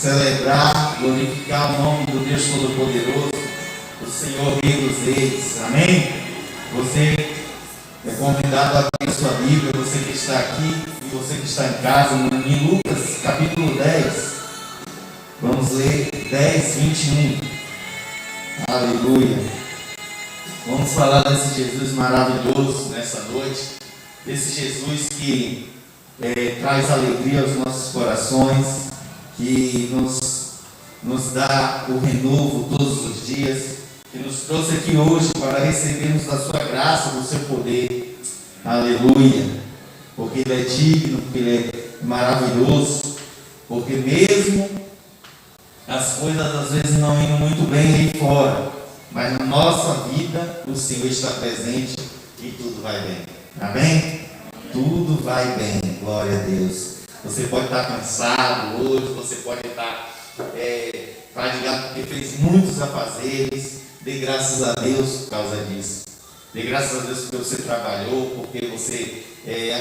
celebrar, glorificar o nome do Deus Todo-Poderoso, o Senhor Rei dos Reis. Amém? Você é convidado a abrir sua Bíblia, você que está aqui e você que está em casa, em Lucas capítulo 10. Vamos ler 10, 21. Aleluia. Vamos falar desse Jesus maravilhoso nessa noite, desse Jesus que traz alegria aos nossos corações, que nos dá o renovo todos os dias, que nos trouxe aqui hoje para recebermos da sua graça, do seu poder. Aleluia. Porque Ele é digno, porque Ele é maravilhoso, porque mesmo as coisas às vezes não indo muito bem aí fora, mas na nossa vida o Senhor está presente e tudo vai bem. Amém? Tudo vai bem, glória a Deus. Você pode estar cansado hoje, você pode estar fadigado porque fez muitos afazeres. Dê graças a Deus por causa disso. Dê graças a Deus porque você trabalhou, porque você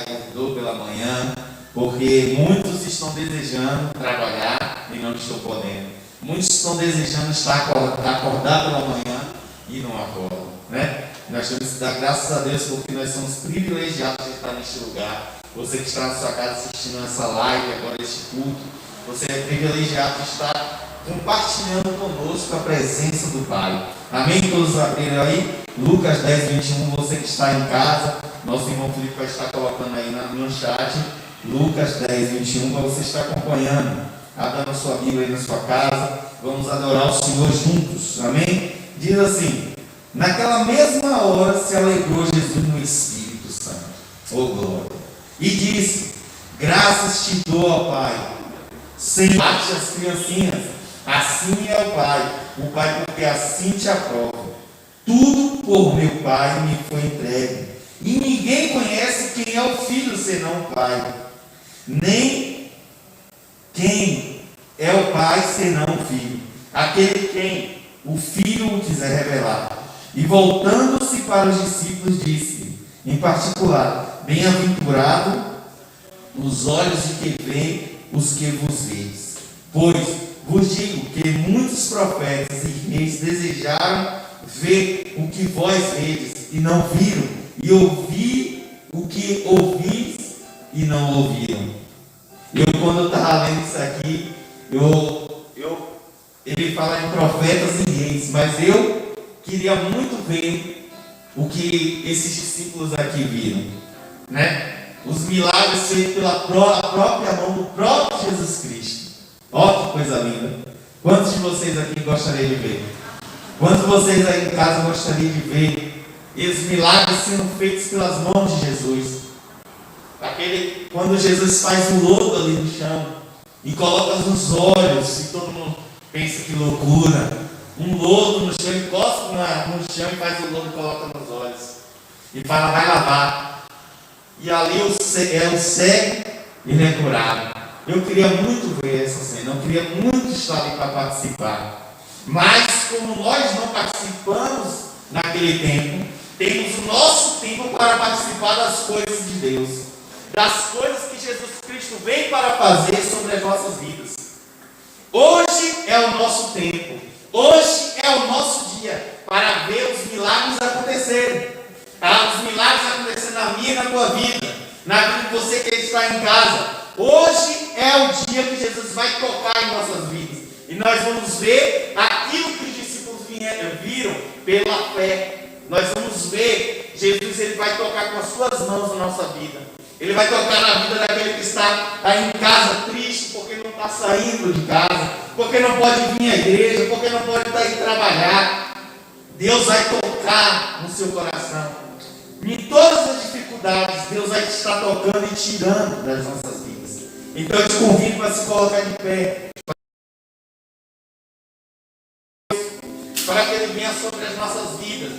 acordou pela manhã, porque muitos estão desejando trabalhar e não estão podendo. Muitos estão desejando acordar pela manhã e não acordam, né? Nós temos que dar graças a Deus porque nós somos privilegiados de estar neste lugar. Você que está na sua casa assistindo essa live, agora este culto, você é privilegiado de estar compartilhando conosco a presença do Pai. Amém? Todos abriram aí? Lucas 10, 21, você que está em casa, nosso irmão Felipe vai estar colocando aí no chat, Lucas 10, 21, para você estar acompanhando, abrindo a sua Bíblia aí na sua casa. Vamos adorar o Senhor juntos. Amém? Diz assim: naquela mesma hora se alegrou Jesus no Espírito Santo. Oh glória! E disse: graças te dou, ó Pai, sem bate as criancinhas, assim é o Pai porque assim te aprova. Tudo por meu Pai me foi entregue, e ninguém conhece quem é o Filho senão o Pai, nem quem é o Pai senão o Filho, aquele quem o Filho o quiser revelar. E voltando-se para os discípulos, disse, em particular: bem-aventurado os olhos de que veem os que vos vedes. Pois vos digo que muitos profetas e reis desejaram ver o que vós vedes e não viram, e ouvir o que ouvis e não ouviram. Quando eu estava lendo isso aqui, ele fala em profetas e reis, mas eu queria muito ver o que esses discípulos aqui viram, né? Os milagres feitos pela própria mão do próprio Jesus Cristo. Ó, que coisa linda! Quantos de vocês aqui gostariam de ver? Quantos de vocês aí em casa gostariam de ver esses milagres sendo feitos pelas mãos de Jesus? Quando Jesus faz o lodo ali no chão e coloca nos olhos, e todo mundo pensa que loucura, um lodo no chão, encosta no chão e faz o lodo e coloca nos olhos e fala: vai lavar. E ali o cego, ele é curado. Eu queria muito ver essa cena, eu queria muito estar ali para participar. Mas como nós não participamos naquele tempo, temos o nosso tempo para participar das coisas de Deus, das coisas que Jesus Cristo vem para fazer sobre as nossas vidas. Hoje é o nosso tempo, hoje é o nosso dia para ver os milagres acontecerem. Os milagres acontecendo na minha e na tua vida, na vida de você que está em casa. Hoje é o dia que Jesus vai tocar em nossas vidas, e nós vamos ver aquilo que os discípulos viram pela fé. Nós vamos ver Jesus, ele vai tocar com as suas mãos na nossa vida. Ele vai tocar na vida daquele que está aí em casa triste, porque não está saindo de casa, porque não pode vir à igreja, porque não pode estar aí trabalhar. Deus vai tocar no seu coração. Em todas as dificuldades, Deus vai estar tocando e tirando das nossas vidas. Então eu te convido para se colocar de pé, para que Ele venha sobre as nossas vidas,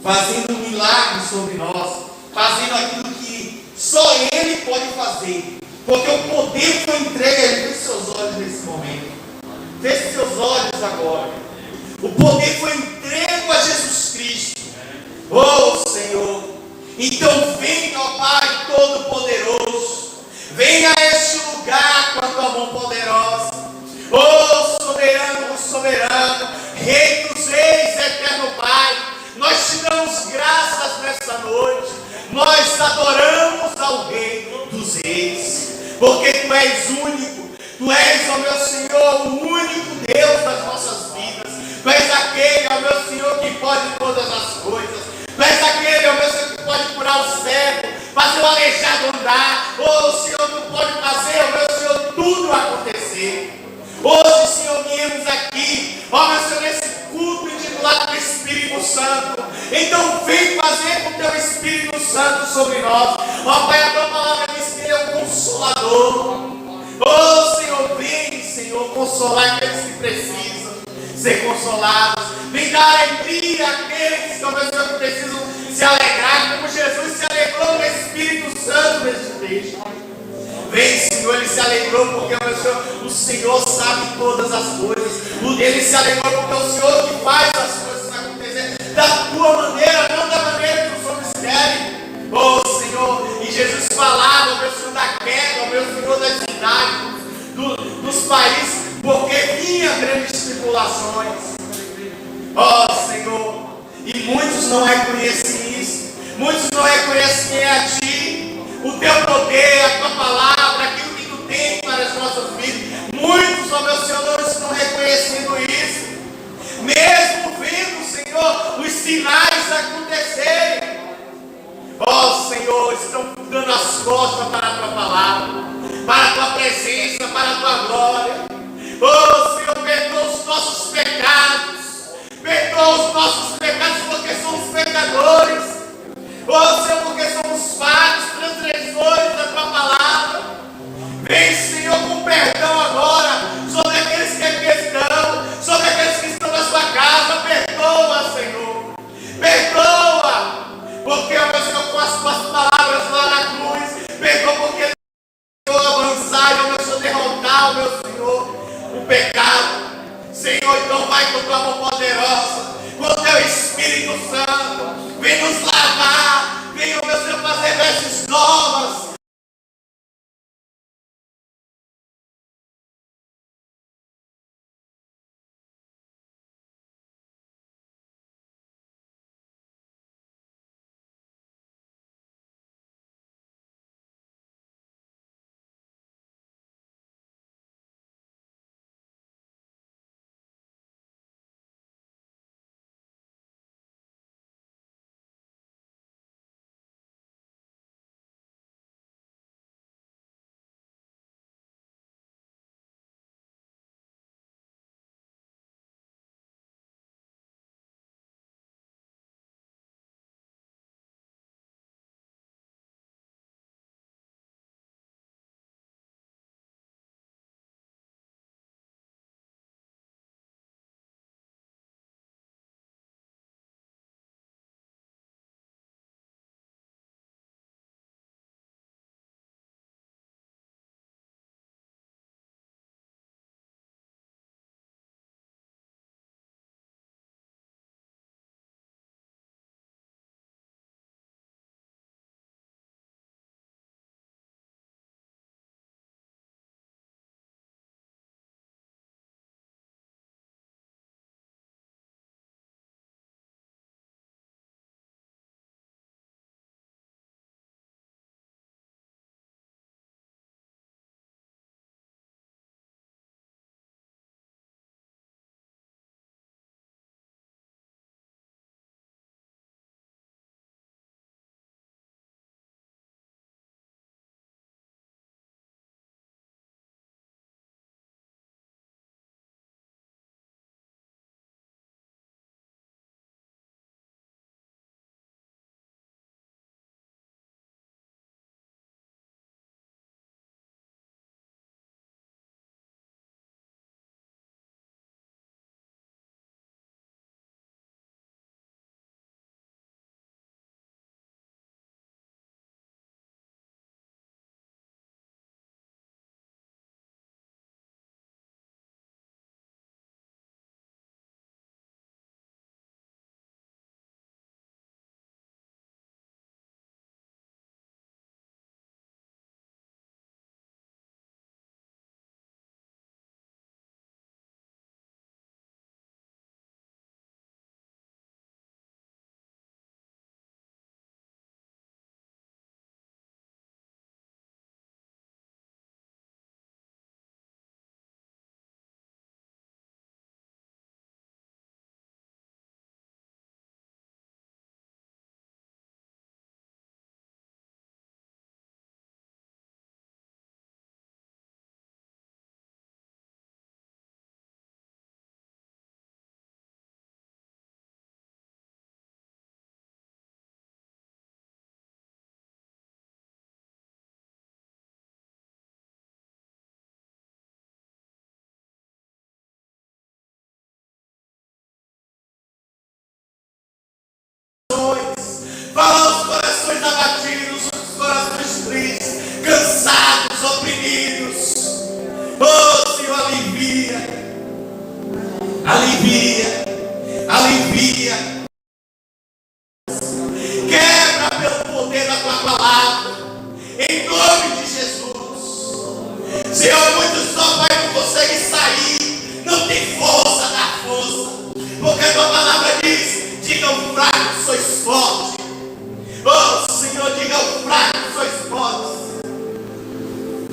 fazendo um milagre sobre nós, fazendo aquilo que só Ele pode fazer, porque o poder foi entregue a Ele. Feche seus olhos nesse momento, feche seus olhos agora. O poder foi entregue a Jesus Cristo. Oh Senhor, então venha, ó Pai Todo-Poderoso, venha a este lugar com a tua mão poderosa, soberano, Rei dos reis, eterno Pai, nós te damos graças nessa noite, nós adoramos ao Rei dos reis, porque Tu és único, Tu és, ó meu Senhor, o único Deus das nossas vidas. Tu és aquele, ó meu Senhor, que pode todas as coisas. Tu és aquele, ó meu Senhor, que pode curar o cego, fazer o aleijado andar. Oh Senhor, Tu pode fazer, ó meu Senhor, tudo acontecer. Hoje, Senhor, viemos aqui, ó meu Senhor, nesse culto intitulado do Espírito Santo. Então vem fazer com o Teu Espírito Santo sobre nós. Ó Pai, a Tua palavra diz que Ele é o Consolador. Oh Senhor, vem, Senhor, consolar aqueles que precisam ser consolados. Vem dar alegria àqueles que, meu Senhor, precisam se alegrar, como Jesus se alegrou no Espírito Santo neste texto. Vem, Senhor, Ele se alegrou porque, meu Senhor, o Senhor sabe todas as coisas. Ele se alegrou porque é o Senhor que faz as coisas acontecer da Tua maneira, não da maneira que os homens querem. Oh Senhor, e Jesus falava, meu Senhor, da queda, meu Senhor, das cidades, dos países, porque vinha grandes tribulações. Oh Senhor, e muitos não reconhecem isso, muitos não reconhecem quem é a Ti, o Teu poder, a Tua palavra, aquilo que Tu tens para as nossas vidas. Muitos, oh meu Senhor, não estão reconhecendo isso, mesmo vendo, Senhor, os sinais acontecerem. Ó Senhor, estão dando as costas para a Tua palavra, para a Tua presença, para a Tua glória. Ó Senhor, perdoa os nossos pecados, perdoa os nossos pecados, porque somos pecadores. Ó Senhor, porque somos falhos, transgressores da Tua palavra. Vem, Senhor, com perdão agora sobre aqueles que aqui estão, sobre aqueles que estão na Sua casa. Perdoa, Senhor, perdoa. Porque, ó meu Senhor, com as Tuas palavras lá na cruz, perdoa porque Ele Senhor avançar, ó meu Senhor, derrotar, ó meu Senhor, o pecado. Senhor, então vai com Tua mão poderosa, com o Teu Espírito Santo, vem nos lavar, vem, ó meu Senhor, fazer vestes novas.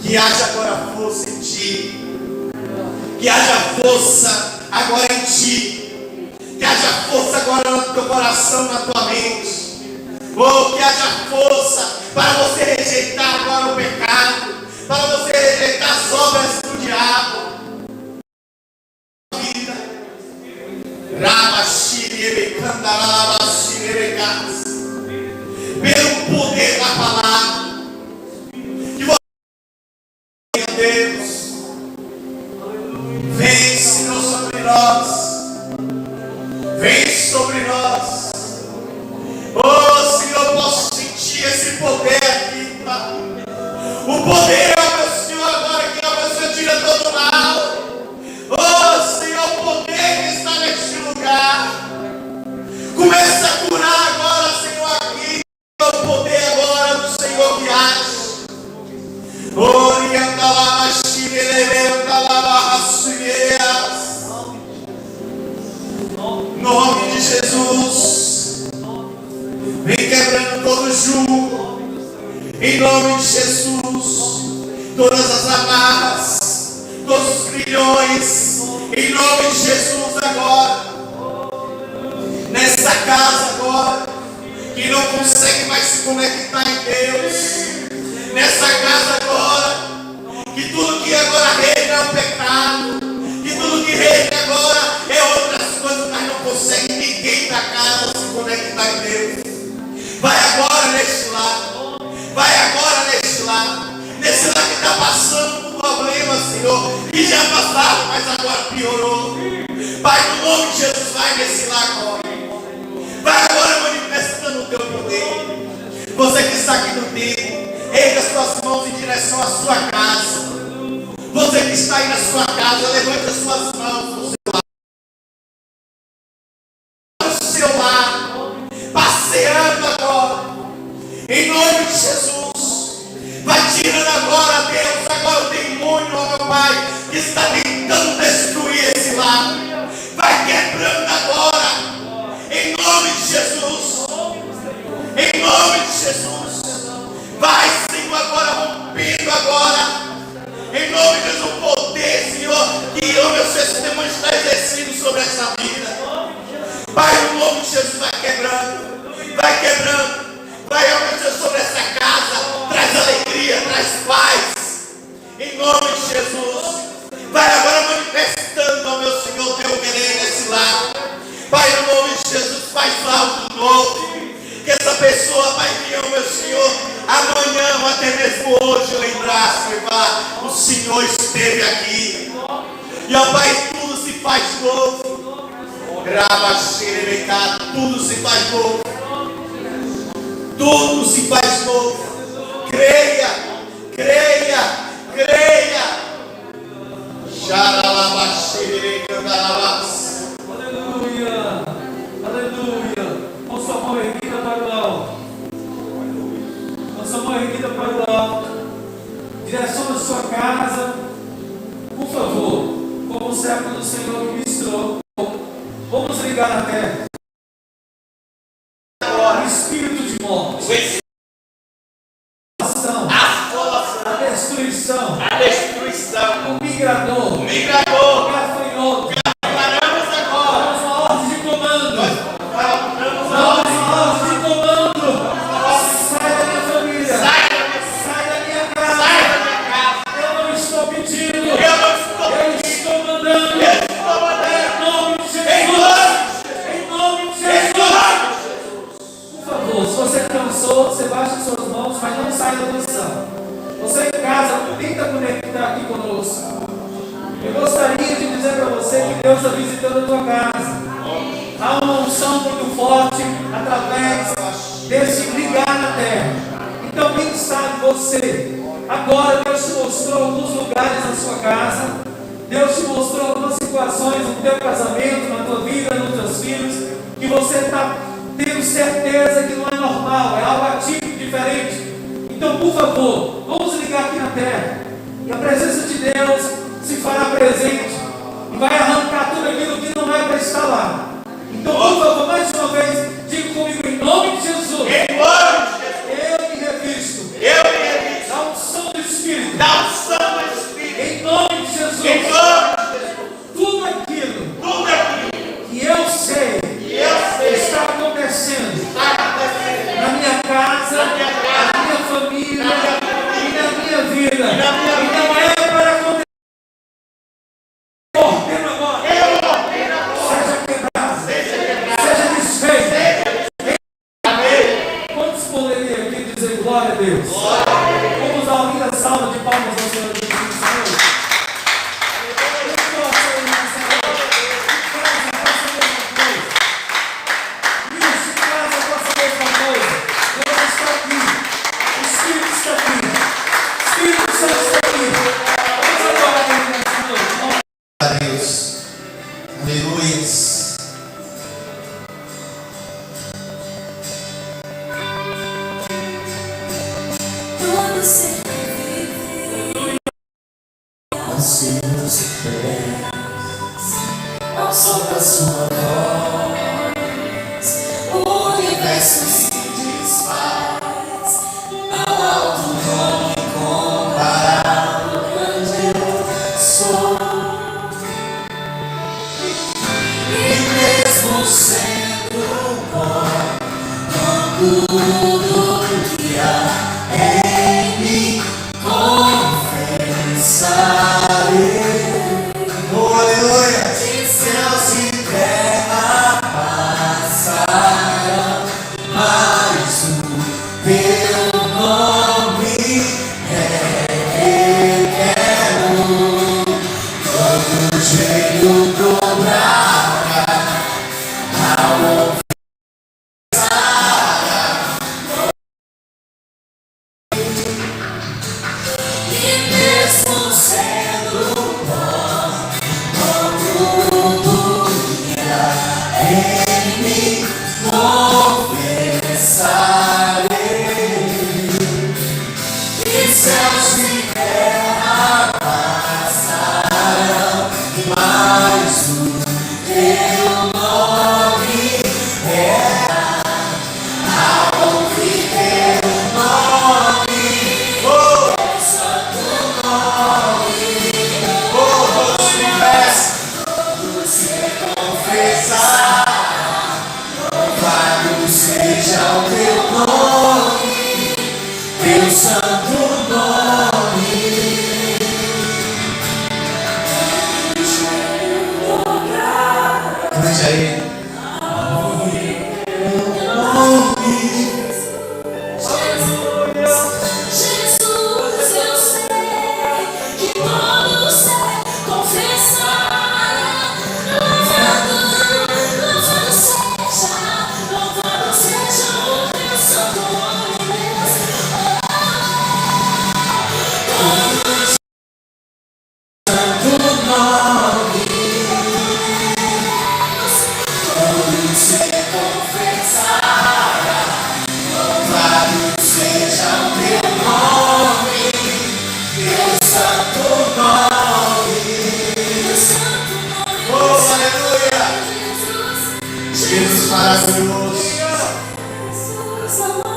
Que haja agora força em ti. Que haja força agora em ti. Que haja força agora no teu coração, na tua mente. Oh, que haja força para você rejeitar agora o pecado. Para você rejeitar as obras do diabo. Pelo poder da palavra. Que você, Deus, vem, Senhor, sobre nós. Vem sobre nós. Oh, Senhor, eu posso sentir esse poder aqui, Pai. O poder é o meu Senhor agora, que é o meu Senhor diretor do mal. Oh, Senhor, o poder que está neste lugar. Começa a curar agora, Senhor, aqui. O poder agora do Senhor que age. Em nome de Jesus. Vem quebrando todo jugo. Em nome de Jesus. Todas as amarras, todos os grilhões. Em nome de Jesus agora. Nessa casa agora. Que não consegue mais se conectar em Deus. Nessa casa agora. Que tudo que agora reina é o pecado. Que tudo que reina agora é outras coisas, mas não consegue ninguém da casa se conectar em Deus. Vai agora neste lado. Vai agora neste lado. Nesse lado que está passando por problemas, Senhor. Que já passaram, mas agora piorou. Pai, no nome de Jesus, vai nesse lado agora. Vai agora manifestando o teu poder. Você que está aqui no tempo, erga as suas mãos em direção à sua casa. Você que está aí na sua casa, levante as suas mãos no seu lado. No seu lado, passeando agora. Em nome de Jesus. Vai tirando agora, Deus, agora o demônio, ó meu Pai, que está tentando destruir esse lar. Vai quebrando agora. Em nome de Jesus. Em nome de Jesus. Vai, Senhor, agora rompendo agora. Em nome de Jesus, o poder, Senhor, que o meu testemunho está exercendo sobre essa vida. Pai, no nome de Jesus, vai quebrando. Vai quebrando. Vai aumentando sobre essa casa. Traz alegria, traz paz. Em nome de Jesus. Vai agora manifestando, ó meu Senhor, teu querer nesse lar. Pai, no nome de Jesus, faz algo novo. Que essa pessoa vai vir, ó meu Senhor, amanhã ou até mesmo hoje lembrar-se e falar: o Senhor esteve aqui. E ó Pai, tudo se faz novo. Grava, xerebeca, tudo se faz novo. Tudo se faz novo. Creia, creia, creia. Xaralaba, xerebeca, andalabas. Aleluia, aleluia. Com sua mão erguida para o alto. Com sua mão erguida para o alto. Direção da sua casa. Por favor, como o servo do Senhor ministrou, vamos ligar na terra. O espírito de morte. A destruição. A destruição. O migrador. O migrador. O gafanhoto. Paramos agora. Damos uma ordem de comando. Paramos Damos uma ordem de comando. Sai da minha família. Sai da minha Sai da minha casa. Sai da minha casa. Eu não estou pedindo. Eu não estou Eu estou mandando. Eu estou mandando. Em nome de Jesus. Em nome de Jesus. Por favor, se você cansou, você baixa suas mãos, mas não sai da posição. Você em casa, tenta conectar aqui conosco. Eu gostaria de dizer para você que Deus está visitando a tua casa. Há uma unção muito forte através desse ligar na terra. Então, quem sabe você? Agora Deus te mostrou alguns lugares na sua casa. Deus te mostrou algumas situações no teu casamento, na tua vida, nos teus filhos, que você está tendo certeza que não é normal, é algo atípico, diferente. Então, por favor, vamos ligar aqui na terra. E a presença de Deus se fará presente e vai arrancar tudo aquilo que não é para estar lá. Então, por favor, mais uma vez, diga comigo em nome de Jesus. Em nome de Jesus. Eu me revisto Eu me revisto da unção do Espírito. da unção Deus. Vamos dar uma linda salva de palmas ao Senhor Jesus.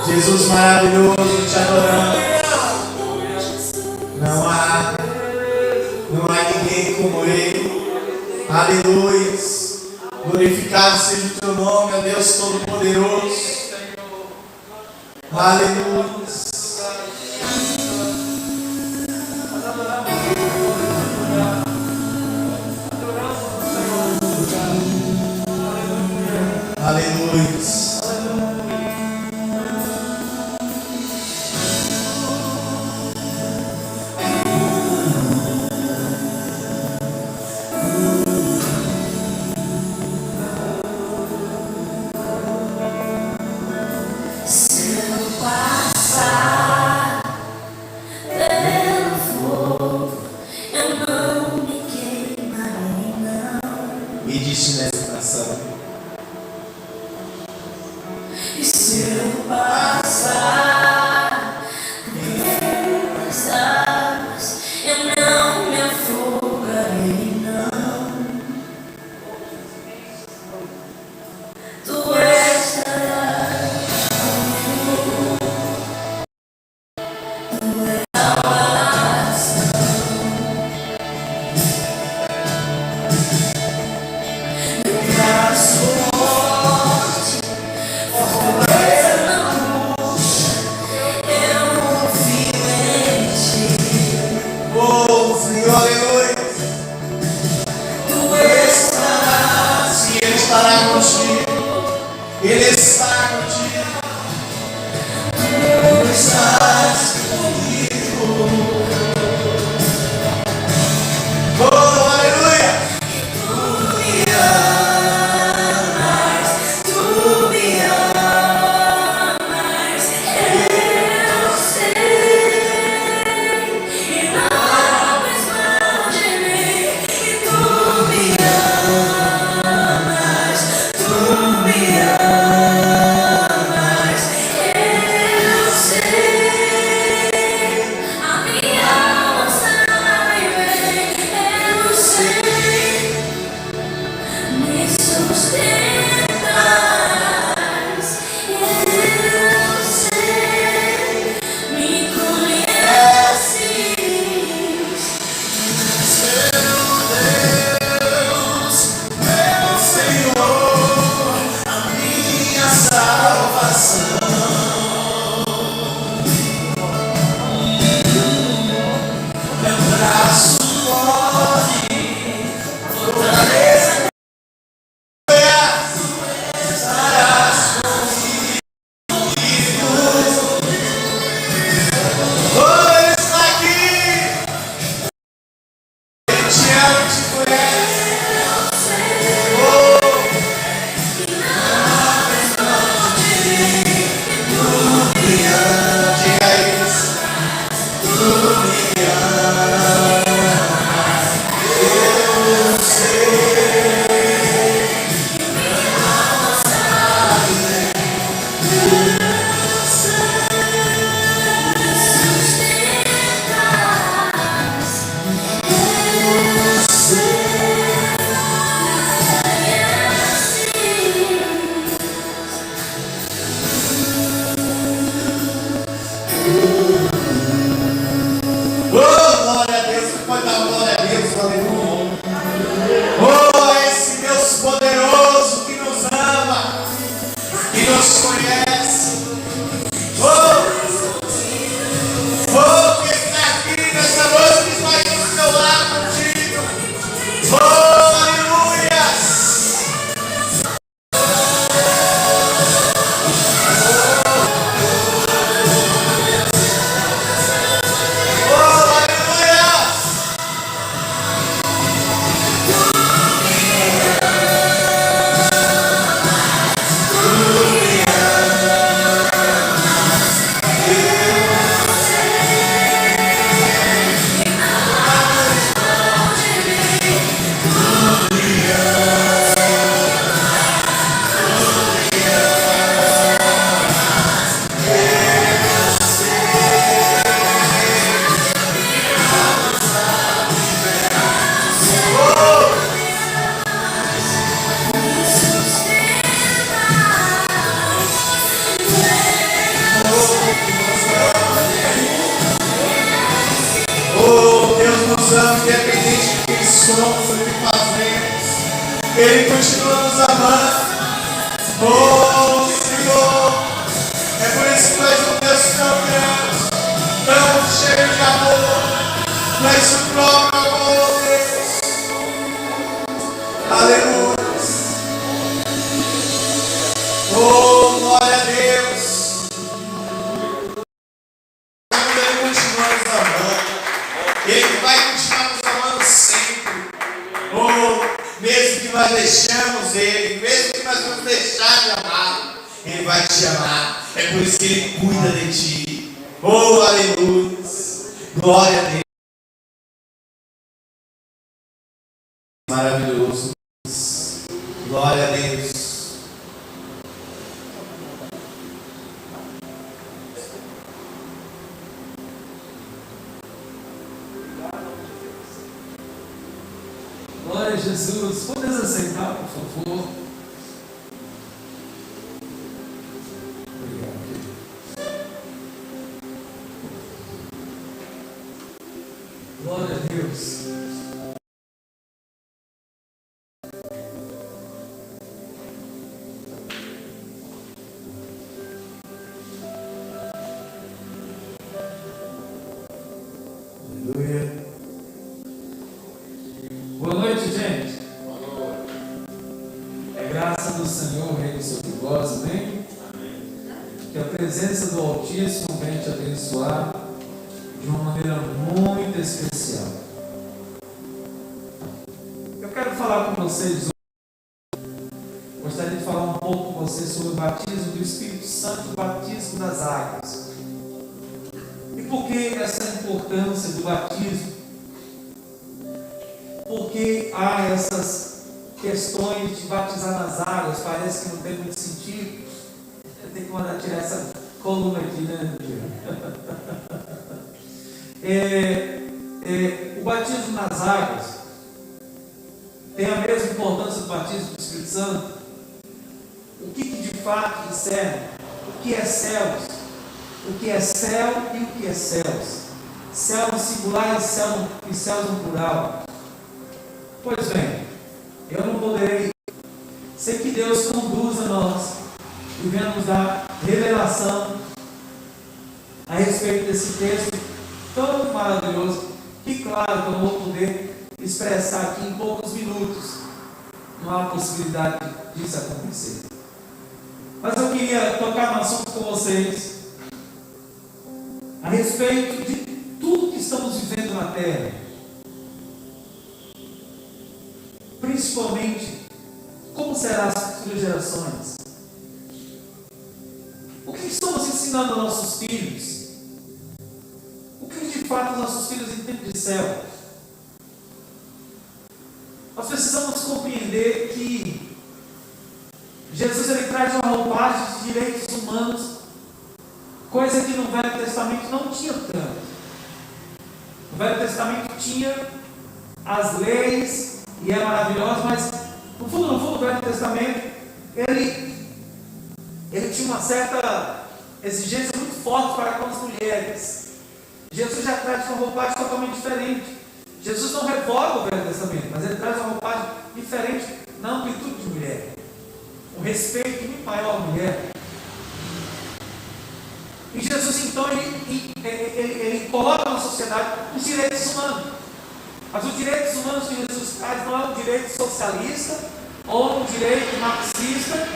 Jesus maravilhoso, te adoramos. Não há ninguém como Ele. Aleluia. Glorificado seja o teu nome, ó Deus Todo-Poderoso. Aleluia. Aleluia. Ele está contigo. Tu estás somos, o que fazemos. Ele continua nos amando. Oh, Senhor, é por isso que nós o Deus cantamos, tão cheio de amor, tu és o próprio amor, Deus. Aleluia. Oh, glória a Deus. Ele continua nos amando, Ele vai continuar nos amando sempre. Oh, mesmo que nós deixamos Ele, mesmo que nós vamos deixar de amar, Ele vai te amar. É por isso que Ele cuida de ti. Oh, aleluia. Glória a Deus. Maravilhoso. Glória a Deus. Glória a Jesus. Podemos aceitar, por favor? Glória a Deus. Aleluia. Boa noite, gente. É graça do Senhor, Rei sobre vós, amém? Que a presença do Altíssimo venha te abençoar de uma maneira muito especial. Eu quero falar com vocês hoje. Gostaria de falar um pouco com vocês sobre o batismo do Espírito Santo, o batismo das águas. E por que essa importância do batismo? Porque há essas questões de batizar nas águas, parece que não tem muito sentido. Eu tenho que mandar tirar essa coluna aqui, né? O batismo nas águas tem a mesma importância do batismo do Espírito Santo. O que de fato discerne? O que é céus? O que é céu e o que é céus? Céu no singular e céus no plural. Pois bem, eu não poderei. Sei que Deus conduza nós e venha nos dar revelação a respeito desse texto tão maravilhoso, que claro que eu não vou poder expressar aqui em poucos minutos. Não há possibilidade disso acontecer. Mas eu queria tocar no assunto com vocês a respeito de tudo que estamos vivendo na Terra. Principalmente, como serão as futuras gerações? O que estamos ensinando aos nossos filhos? O que de fato os nossos filhos entendem de céu? Nós precisamos compreender que Jesus ele traz uma roupagem de direitos humanos, coisa que no Velho Testamento não tinha tanto. No Velho Testamento tinha as leis, e é maravilhoso, mas no fundo, o Velho Testamento, ele tinha uma certa exigência muito forte para com as mulheres. Jesus já traz uma roupagem totalmente diferente. Jesus não revoga o Velho Testamento, mas ele traz uma roupagem diferente na amplitude de mulher. Um respeito muito maior à mulher. E Jesus, então, ele coloca na sociedade os direitos humanos. Mas os direitos humanos que Jesus traz não é um direito socialista, ou um direito marxista,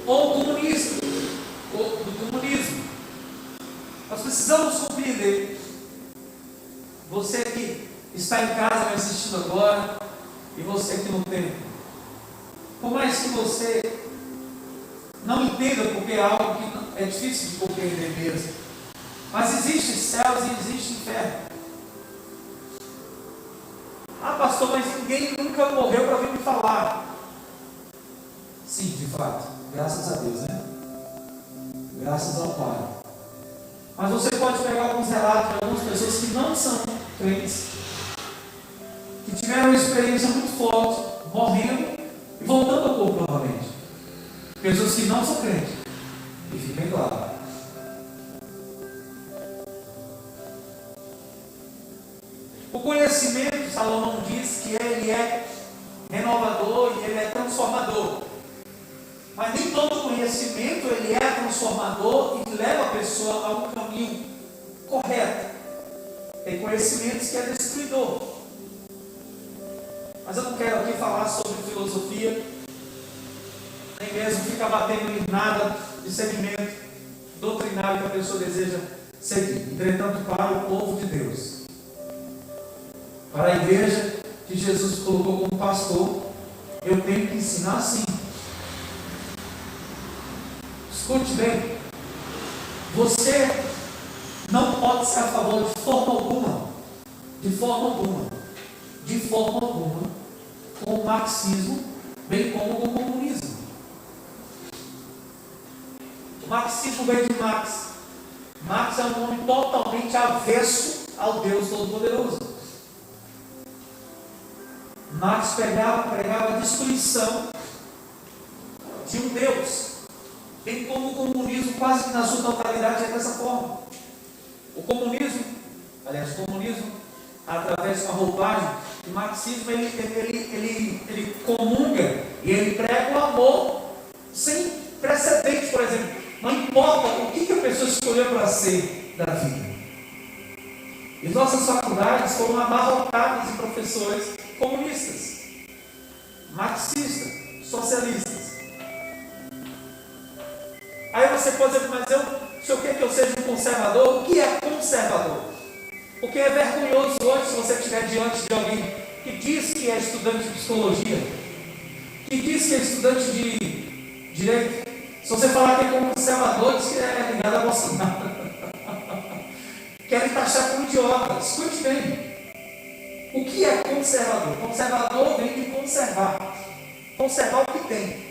ou comunista, ou do comunismo. Nós precisamos compreender. Você que está em casa me assistindo agora, e você que não tem, por mais que você não entenda, porque é algo que é difícil de compreender mesmo, mas existe céus e existe inferno. Ah, pastor, mas ninguém nunca morreu para vir me falar. Sim, de fato. Graças a Deus, né? Graças ao Pai. Mas você pode pegar alguns relatos de algumas pessoas que não são crentes, que tiveram uma experiência muito forte, morrendo e voltando ao corpo novamente. Pessoas que não são crentes. E fique bem claro. O conhecimento conhecimento, Salomão diz que ele é renovador e ele é transformador. Mas nem todo conhecimento ele é transformador e leva a pessoa a um caminho correto. Tem conhecimentos que é destruidor. Mas eu não quero aqui falar sobre filosofia, nem mesmo ficar batendo em nada de segmento doutrinário que a pessoa deseja seguir. Entretanto, para o povo de Deus, para a igreja que Jesus colocou como pastor, eu tenho que ensinar sim. Escute bem, você não pode ser a favor de forma alguma, com o marxismo, bem como com o comunismo. O marxismo veio de Marx. Marx é um homem totalmente avesso ao Deus Todo-Poderoso. Marx pregava a destruição de um Deus, bem como o comunismo, quase que na sua totalidade é dessa forma. O comunismo, através da roupagem, o marxismo, ele comunga e ele prega o amor sem precedente, por exemplo. Não importa o que a pessoa escolheu para ser da vida. E nossas faculdades foram abarrotadas de professores comunistas, marxistas, socialistas. Aí você pode dizer, mas o senhor quer que eu seja um conservador? O que é conservador? Porque é vergonhoso hoje se você estiver diante de alguém que diz que é estudante de psicologia, que diz que é estudante de direito. Se você falar que é conservador, diz que é ligado a Bolsonaro. Querem taxar como idiota. Escute bem. O que é conservador? Conservador vem de conservar. Conservar o que tem.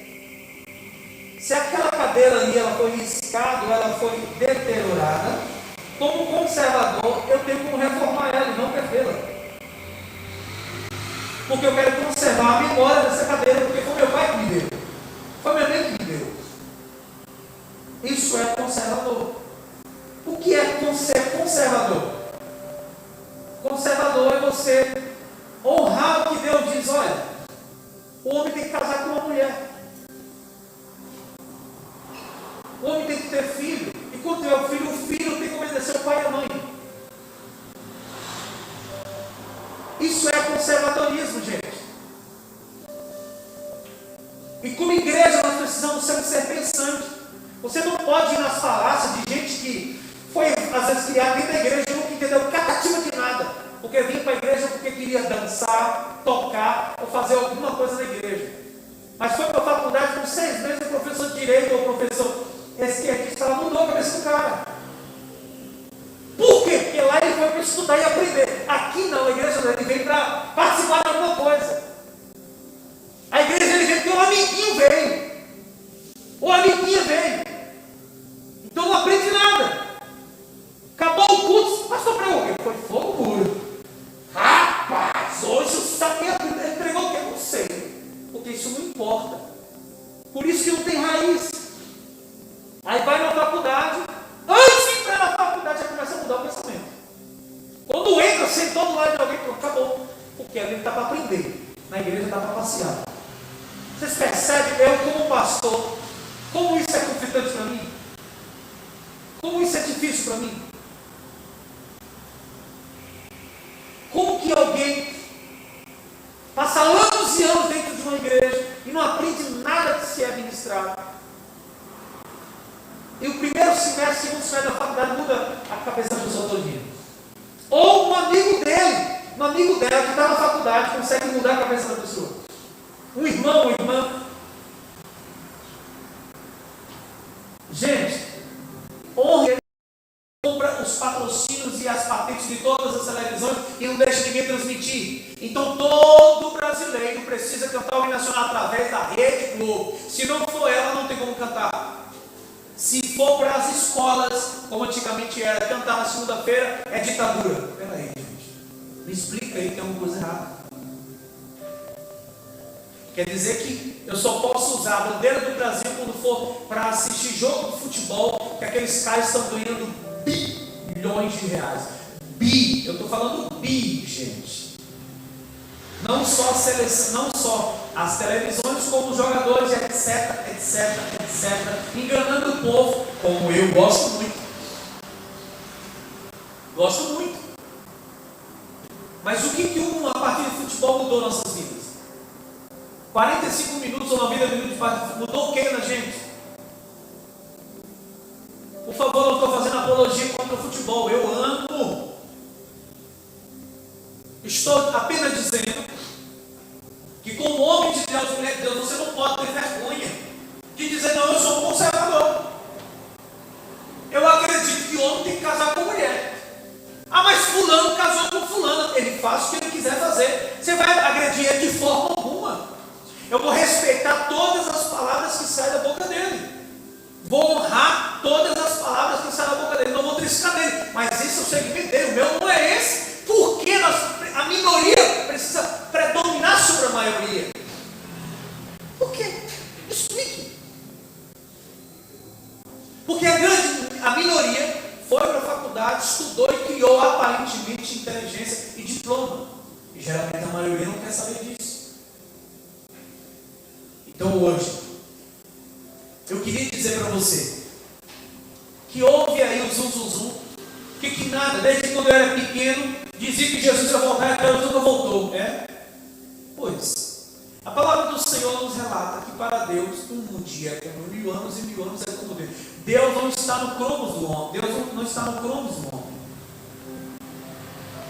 Se aquela cadeira ali ela foi riscada, ela foi deteriorada, como conservador, eu tenho como reformar ela e não perdê-la. Porque eu quero conservar a memória dessa cadeira, porque foi meu pai que me deu. Foi minha mãe que me deu. Isso é conservador. O que é conservador? Conservador é você honrar o que Deus diz. Olha, o homem tem que casar com uma mulher. O homem tem que ter filho. E quando tiver o filho tem que obedecer ao pai e à mãe. Isso é conservadorismo, gente. E como igreja nós precisamos ser pensantes. Você não pode ir nas falácias de gente que foi às vezes criada dentro da igreja e nunca entendeu catativa de nada. Porque vinha para a igreja porque queria dançar, tocar ou fazer alguma coisa na igreja. Mas foi para a faculdade com 6 meses, o professor de direito ou o professor esquerdista, ela mudou a cabeça do cara. Por quê? Porque lá ele foi para estudar e aprender. Aqui não, a igreja não, ele veio para participar de alguma coisa. A igreja ele veio porque o amiguinho veio. O amiguinho veio. Então não aprende nada. Acabou o culto, pastor pregou. Foi fogo puro. Rapaz, hoje o saqueiro entregou o que? Eu não sei. Porque isso não importa. Por isso que não tem raiz. Aí vai na faculdade. Antes de entrar na faculdade já começa a mudar o pensamento. Quando entra, sentou do lado de alguém, acabou. Porque ali está para aprender. Na igreja está para passear. Vocês percebem, eu como pastor, como isso é conflitante para mim? Como isso é difícil para mim? Como que alguém passa anos e anos dentro de uma igreja e não aprende nada que se é ministrado? E o primeiro semestre, segundo semestre da faculdade muda a cabeça da pessoa todinha. Ou um amigo dela que está na faculdade consegue mudar a cabeça da pessoa. Um irmão, uma irmã. Gente, honre, compra os patrocínios e as patentes de todas as televisões e não deixa ninguém transmitir. Então todo brasileiro precisa cantar o hino nacional através da Rede Globo. Se não for ela, não tem como cantar. Se for para as escolas, como antigamente era, cantar na segunda-feira é ditadura. Peraí, gente, me explica aí, tem alguma coisa errada. Quer dizer que eu só posso usar a bandeira do Brasil quando for para assistir jogo de futebol, que aqueles caras estão ganhando bilhões de reais. Eu estou falando bi, gente. Não só a seleção, não só as televisões, como os jogadores, etc, etc, etc, enganando o povo, como eu gosto muito. Gosto muito. Mas o que uma partida de futebol mudou nossas vidas? 45 minutos ou 90 minutos de partida, mudou o que na gente? Por favor, não estou fazendo apologia contra o futebol, eu amo. Estou apenas dizendo que, como homem de Deus, mulher de Deus, você não pode ter vergonha de dizer: não, eu sou um conservador. Eu acredito que o homem tem que casar com mulher. Ah, mas fulano casou com fulano, ele faz o que ele quiser fazer. Você vai agredir ele de forma alguma. Eu vou respeitar todas as palavras que saem da boca dele. Vou honrar todas as palavras que saem da boca dele. Não vou triscar dele. Mas esse é o segmento dele, o meu não é esse. Por que a minoria precisa predominar sobre a maioria? Por quê? Explique. Porque a minoria foi para a faculdade, estudou e criou aparentemente inteligência e diploma. E geralmente a maioria não quer saber disso. Então hoje, eu queria dizer para você que houve aí o zum, que nada, desde quando eu era pequeno, dizia que Jesus ia voltar e até hoje nunca voltou. Pois, a palavra do Senhor nos relata que para Deus um dia é como 1000 anos e 1000 anos é como Deus. Deus não está no cromos do homem. Deus não está no cromos do homem.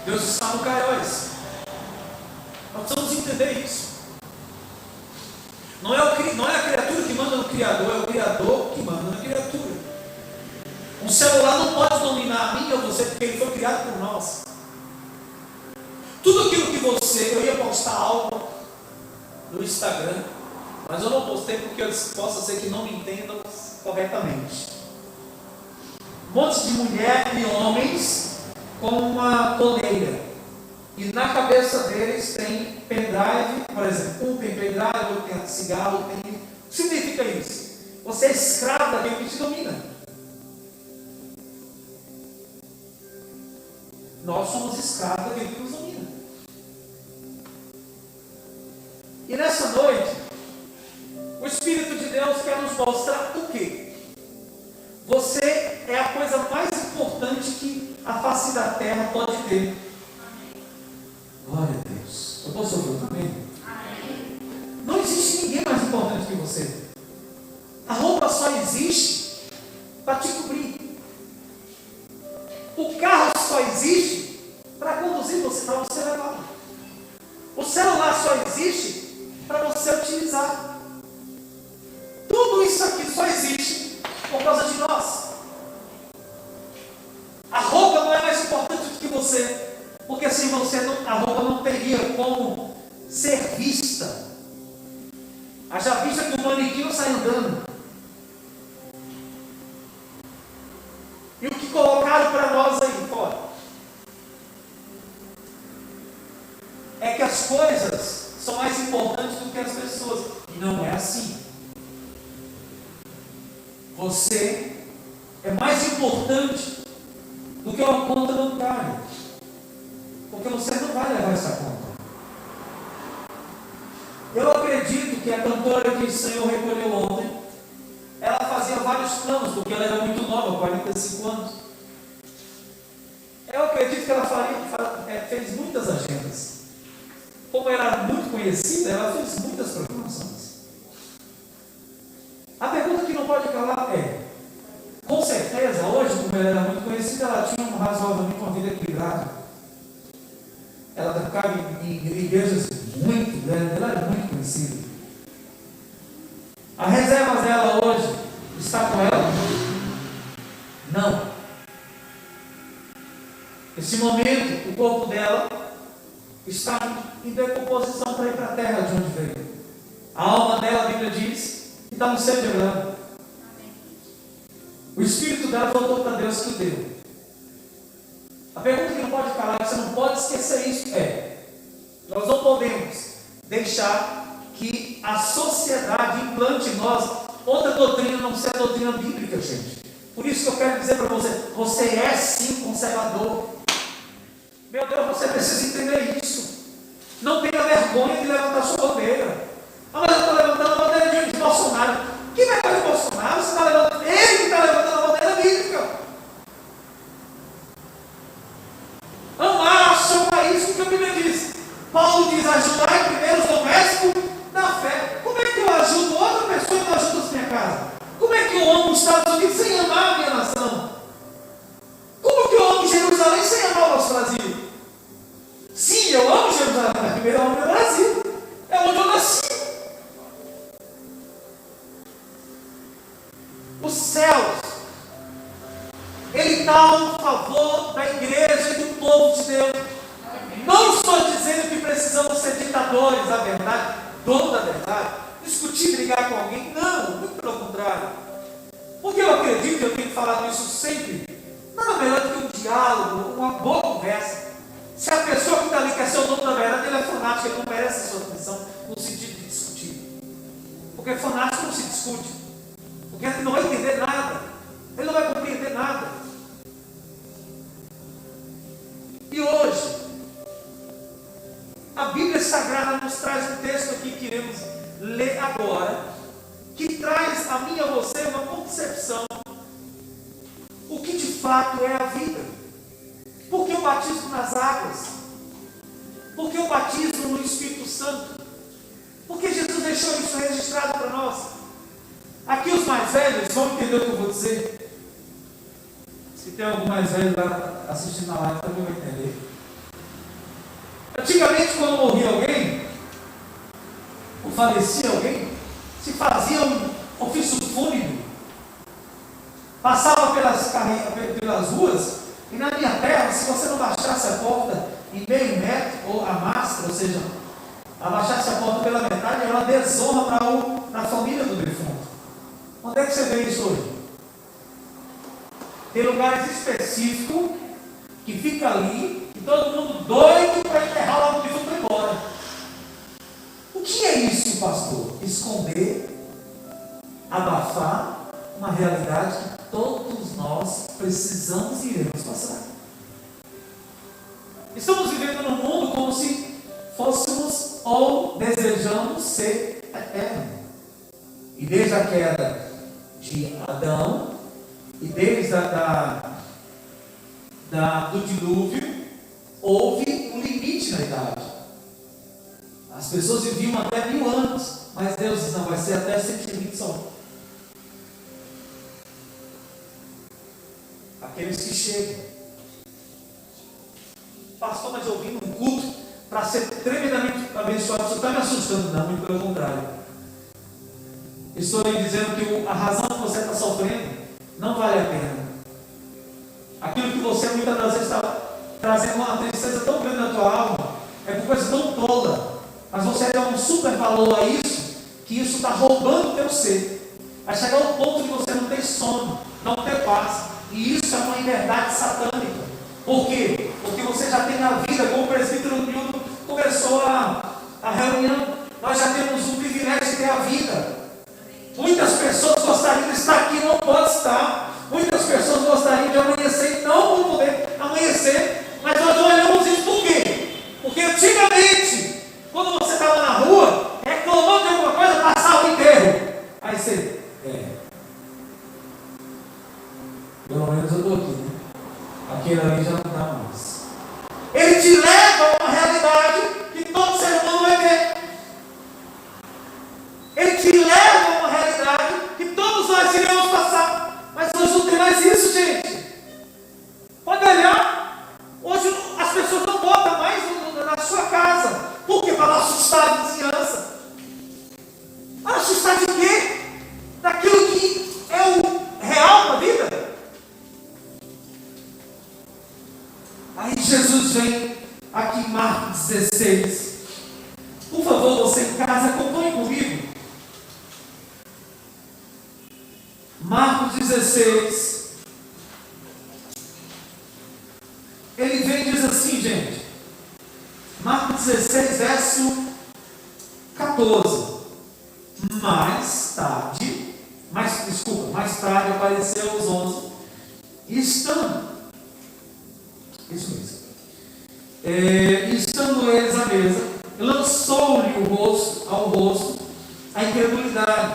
Deus está no Kairos. Nós precisamos entender isso. Não é a criatura que manda no Criador, é o Criador que manda na criatura. Um celular não pode dominar a mim ou você, porque ele foi criado por nós. Tudo aquilo que eu ia postar algo no Instagram, mas eu não postei porque eu possa ser que não me entendam corretamente. Um monte de mulher e homens com uma coleira, e na cabeça deles tem pendrive, por exemplo, um tem pendrive, outro tem cigarro, o que significa isso? Você é escravo daquele que te domina. Nós somos escravos daquele que nos domina. E nessa noite, o Espírito de Deus quer nos mostrar o quê? Você é a coisa mais importante que a face da terra pode ter. Glória a Deus. Eu posso ouvir também? Não existe ninguém mais importante que você. A roupa só existe para te cobrir. O carro só existe para conduzir você, para você levar. O celular só existe para você utilizar. Tudo isso aqui só existe por causa de nós. A roupa não é mais importante do que você, porque sem você a roupa não teria como ser vista. Haja vista que o manequim não sai andando. E o que colocaram para nós aí fora é que as coisas são mais importantes do que as pessoas. E não é assim. Você é mais importante do que uma conta bancária, porque você não vai levar essa conta. Eu acredito que a cantora que o Senhor recolheu ontem, ela fazia vários planos, porque ela era muito nova, 45 anos. Eu acredito que ela fez muitas agendas. Como ela era muito conhecida, ela fez muitas programações. A pergunta que não pode calar é: com certeza, hoje, como ela era muito conhecida, ela tinha razoavelmente uma vida equilibrada. Ela ficava em igrejas muito grandes, ela era muito conhecida. A reserva dela hoje está com ela? Não. Nesse momento, o corpo dela está em decomposição para ir para a terra de onde veio. A alma dela, a Bíblia diz, que está no céu de Abraão. O espírito dela voltou para Deus que o deu. A pergunta que não pode calar, que você não pode esquecer isso, nós não podemos deixar que a sociedade implante em nós outra doutrina, não ser a doutrina bíblica, gente. Por isso que eu quero dizer para você, você é sim conservador. Meu Deus, você precisa entender isso. Não tenha vergonha vergonha de levantar sua bandeira. Ah, mas eu estou levantando a bandeira de Bolsonaro. Que vergonha de Bolsonaro? Você está levantando, ele que está levantando a bandeira bíblica. Amar seu país, que a Bíblia diz. Paulo diz: ajudar primeiro os domésticos da fé. Como é que eu ajudo outra pessoa e não ajudo a minha casa? Como é que eu amo os Estados Unidos sem amar a minha nação? Como que eu amo Jerusalém sem amar o nosso Brasil? Sim, eu amo Jerusalém, mas primeiro eu amo o Brasil. É onde eu nasci. Os céus, Ele está a favor da igreja e do povo de Deus. Não estou dizendo que precisamos ser ditadores da verdade, dono da verdade, discutir, brigar com alguém. Não, muito pelo contrário. Porque eu acredito, eu tenho falado isso sempre, nada melhor do que um diálogo, uma boa conversa. Se a pessoa que está ali quer ser o dono da verdade, ele é fanático, ele não merece a sua atenção no sentido de discutir. Porque fanático não se discute. Porque ele não vai entender nada. Ele não vai compreender nada. E hoje, a Bíblia Sagrada nos traz um texto aqui que iremos ler agora, que traz a mim e a você uma concepção, o que de fato é a vida. Por que o batismo nas águas? Por que o batismo no Espírito Santo? Porque Jesus deixou isso registrado para nós. Aqui os mais velhos vão entender o que eu vou dizer. Se tem algum mais velho lá assistindo a live, também vai entender. Antigamente, quando morria alguém, ou falecia alguém, se fazia um ofício fúnebre, passava pelas ruas, e na minha terra, se você não baixasse a porta em meio metro, ou a máscara, ou seja, abaixasse a porta pela metade, era uma desonra para a família do defunto. Onde é que você vê isso hoje? Tem lugares específicos que fica ali, e todo mundo doido para enterrar lá no defunto para ir embora. O que é isso, pastor? Esconder, abafar uma realidade que todos nós precisamos e iremos passar. Estamos vivendo num mundo como se fôssemos ou desejamos ser eternos. E desde a queda de Adão, e desde do dilúvio, houve um limite na idade. As pessoas viviam até 1000 anos, mas Deus diz: não, vai ser até 120 só. Aqueles que chegam. Pastor, mas eu vim num culto para ser tremendamente abençoado. Você está me assustando? Não, muito pelo contrário. Estou lhe dizendo que a razão que você está sofrendo não vale a pena. Aquilo que você muitas das vezes está trazendo uma tristeza tão grande na tua alma, é por coisa tão tola, mas você dá um super valor a isso, que isso está roubando o teu ser. Vai chegar ao ponto de você não ter sono, não ter paz, e isso é uma inverdade satânica. Por quê? Porque você já tem na vida, como o presbítero Nilton começou a reunião, nós já temos o privilégio de ter a vida. Muitas pessoas gostariam de estar aqui e não podem estar. Muitas pessoas gostariam de amanhecer e não vão poder amanhecer. Mas nós olhamos isso por quê? Porque antigamente, quando você estava na rua, reclamando de alguma coisa, passava o enterro. Aí você, pelo menos eu estou aqui, né? Aquele ali já não dá mais. Ele te leva a uma realidade que todo ser humano vai ver. Ele te leva a uma realidade que todos nós iremos passar. Mas hoje não tem mais isso, gente. Pode olhar. Hoje as pessoas não botam mais na sua casa. Por quê? Para não assustar a vizinhança. Para assustar de quê? Daquilo que é o real da vida. Aí Jesus vem aqui em Marcos 16. Por favor, você em casa, acompanhe comigo. Marcos 16. Ele vem e diz assim, gente. Marcos 16, verso 14. Mais tarde apareceu aos 11. Estando eles à mesa, lançou ao rosto a incredulidade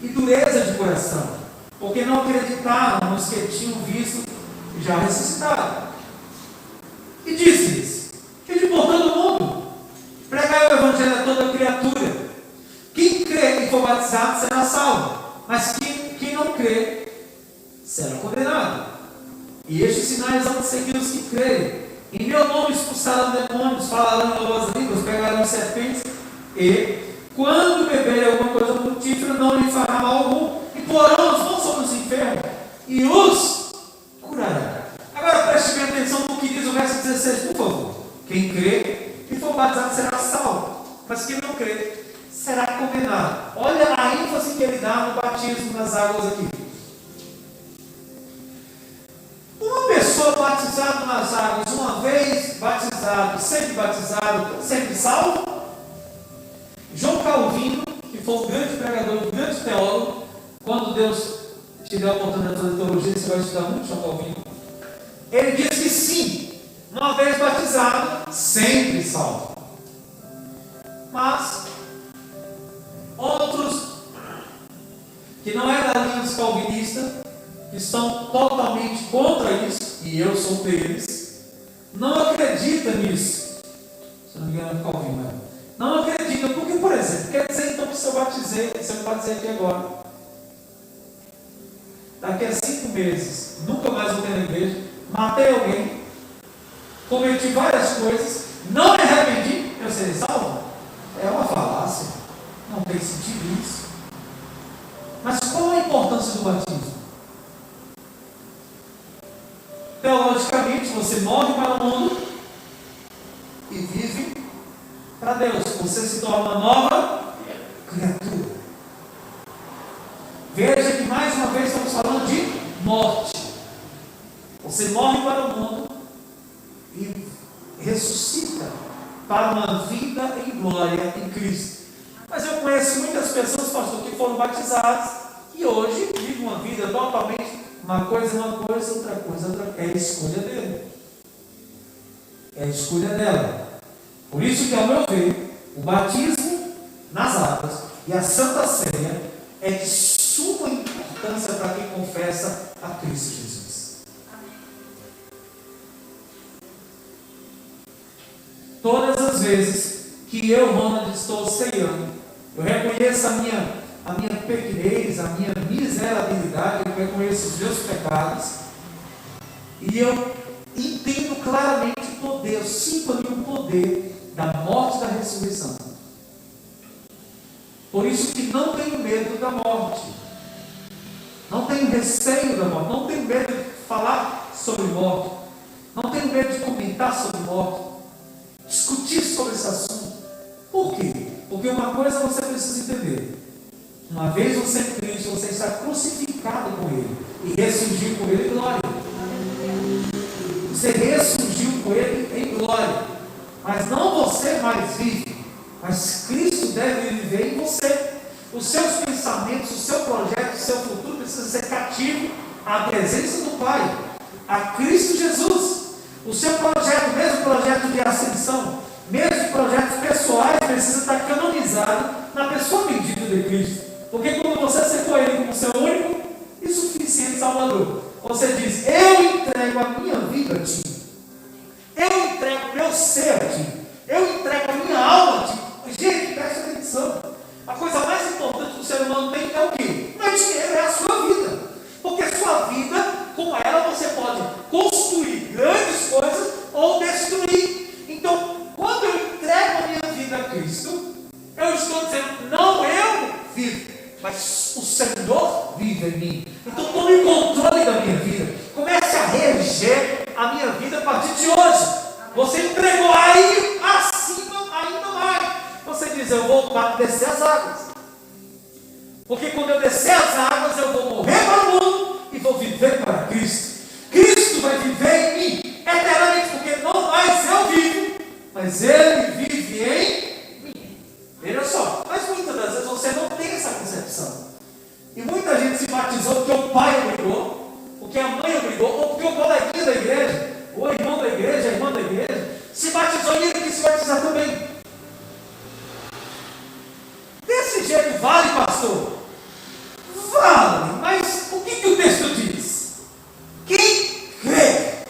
e dureza de coração, porque não acreditaram nos que tinham visto e já ressuscitado. E disse-lhes: ide por todo o mundo, pregai o evangelho a toda criatura. Quem crê e for batizado será salvo, mas quem não crê será condenado. E estes sinais hão de seguir os que creem. Em meu nome expulsarão demônios, falarão em novas línguas, pegarão serpentes, e quando beberem alguma coisa mortífera, não lhe fará mal algum, e porão as mãos sobre os enfermos, e os curará. Agora preste bem atenção no que diz o verso 16, por favor. Quem crê e for batizado será salvo, mas quem não crê será condenado. Olha a ênfase que ele dá no batismo nas águas aqui. Uma pessoa batizada nas águas, uma vez batizado, sempre salvo? João Calvino, que foi um grande pregador, um grande teólogo, quando Deus te der a oportunidade de fazer teologia, você vai estudar muito João Calvino. Ele diz que sim, uma vez batizado, sempre salvo. Mas outros que não é da linha dos calvinistas, que estão totalmente contra isso, e eu sou deles, não acreditam nisso. Se não me engano, é Calvino. Não acreditam, porque, por exemplo, quer dizer então que se eu batizei aqui agora, daqui a 5 meses, nunca mais vou ter na igreja, matei alguém, cometi várias coisas, não me arrependi, eu serei salvo? É uma falácia, não tem sentido isso. Mas qual a importância do batismo? Teologicamente, você morre para o mundo e vive para Deus. Você se torna uma nova criatura. Veja que mais uma vez estamos falando de morte. Você morre para o mundo e ressuscita para uma vida em glória em Cristo. Mas eu conheço muitas pessoas, pastor, que foram batizadas e hoje vivem uma vida totalmente, uma coisa, outra coisa, é a escolha dele. É a escolha dela. Por isso que, ao meu ver, o batismo nas águas e a Santa Ceia é de suma importância para quem confessa a Cristo Jesus. Todas as vezes que eu, Ronald, estou ceando, eu reconheço a minha pequenez, a minha miserabilidade, eu reconheço os meus pecados, e eu entendo claramente o poder, eu sinto ali o poder da morte e da ressurreição. Por isso que não tenho medo da morte, não tenho receio da morte, não tenho medo de falar sobre morte, não tenho medo de comentar sobre morte, discutir sobre esse assunto. Por quê? Porque uma coisa você precisa entender: uma vez você em Cristo, você está crucificado com Ele e ressurgiu com Ele em glória. Você ressurgiu com Ele em glória, mas não você mais vive, mas Cristo deve viver em você. Os seus pensamentos, o seu projeto, o seu futuro precisa ser cativo à presença do Pai, a Cristo Jesus. O seu projeto, mesmo projeto de ascensão, mesmo projetos pessoais, precisa estar canonizado na pessoa bendita de Cristo. Porque quando você aceitou Ele como seu único e suficiente Salvador, você diz: eu entrego a minha vida a Ti, eu entrego o meu ser a Ti, eu entrego a minha alma a Ti. Gente, presta atenção, a coisa mais importante que o ser humano tem é o quê? Não é dinheiro, é a sua vida. Porque a sua vida, com ela você pode construir grandes coisas ou destruir. Então, quando eu entrego a minha vida a Cristo, eu estou dizendo: não eu vivo, mas o Senhor vive em mim. Então tome o controle da minha vida, comece a reger a minha vida a partir de hoje. Você entregou aí acima ainda mais. Você diz: eu vou descer as águas, porque quando eu descer as águas eu vou morrer para o mundo e vou viver para Cristo. Cristo vai viver em mim eternamente, porque não mais eu vivo, mas Ele vive em mim. Veja só, mas muitas das vezes você não tem essa concepção. E muita gente se batizou porque o pai obrigou, porque a mãe obrigou, ou porque o coleguinha da igreja, o irmão da igreja, a irmã da igreja, se batizou e ele quis se batizar também. jeito vale, pastor? Vale, mas o que o texto diz? Quem crê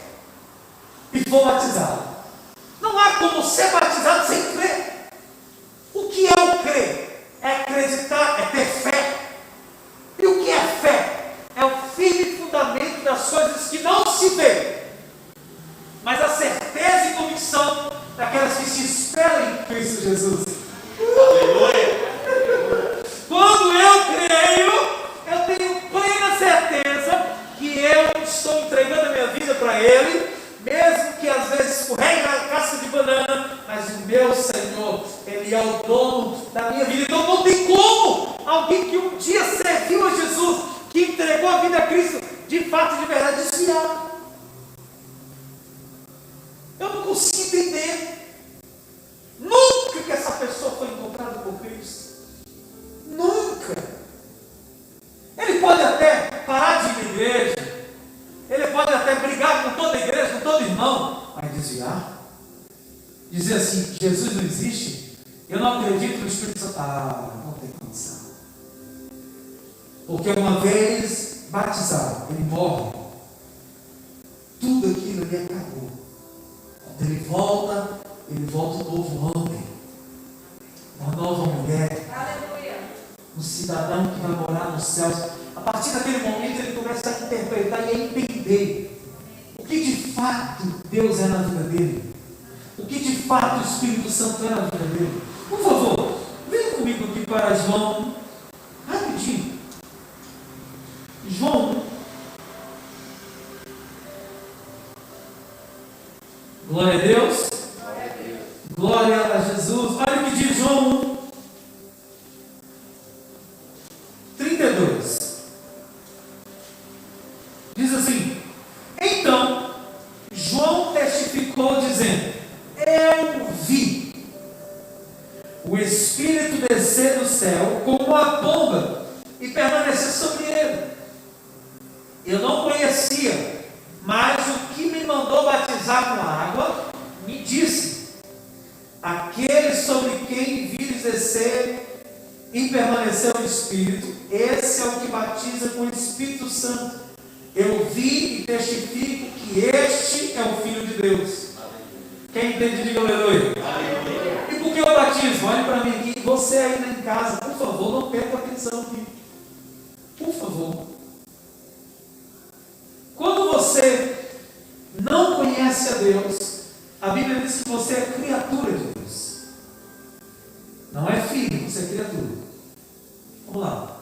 e for batizado. Não há como ser batizado sem crer. O que é o crer? É acreditar, é ter fé. E o que é fé? É o firme fundamento das coisas que não se vê, mas a certeza e convicção daquelas que se esperam em Cristo Jesus. Aleluia! Quando eu creio, eu tenho plena certeza que eu estou entregando a minha vida para Ele, mesmo que às vezes escorregue na casca de banana, mas o meu Senhor, Ele é o dono da minha vida. Então não tem como alguém que um dia serviu a Jesus, que entregou a vida a Cristo, de fato, de verdade, desviar. Eu não consigo entender. Nunca que essa pessoa foi encontrada por Cristo. Nunca. Ele pode até parar de ir à igreja. Ele pode até brigar com toda a igreja, com todo irmão. Mas desviar? Dizer assim, Jesus não existe? Eu não acredito no Espírito Santo. Não tem condição. Porque uma vez batizado, ele morre. Tudo aquilo ali acabou. Quando ele volta um novo homem, uma nova mulher, Aleluia. um cidadão que vai morar nos céus. A partir daquele momento ele começa a interpretar e a entender o que de fato Deus é na vida dele, o que de fato o Espírito Santo é na vida dele. Por favor, venha comigo aqui para João, rapidinho. João, glória a Deus. Glória a Jesus. Olha o que diz João 32. Diz assim: então João testificou dizendo: eu vi o Espírito descer do céu como uma pomba e permanecer sobre ele. Eu não conhecia, mas o que me mandou batizar com água me disse: aquele sobre quem vires descer e permanecer o Espírito, esse é o que batiza com o Espírito Santo. Eu vi e testifico que este é o Filho de Deus. Quem entende, diga aleluia. E por que eu batismo? Olhe para mim aqui. Você aí em casa, por favor, não perca a atenção aqui. Por favor. Quando você não conhece a Deus, a Bíblia diz que você é criatura de Deus. Não é filho, você é criatura. Vamos lá.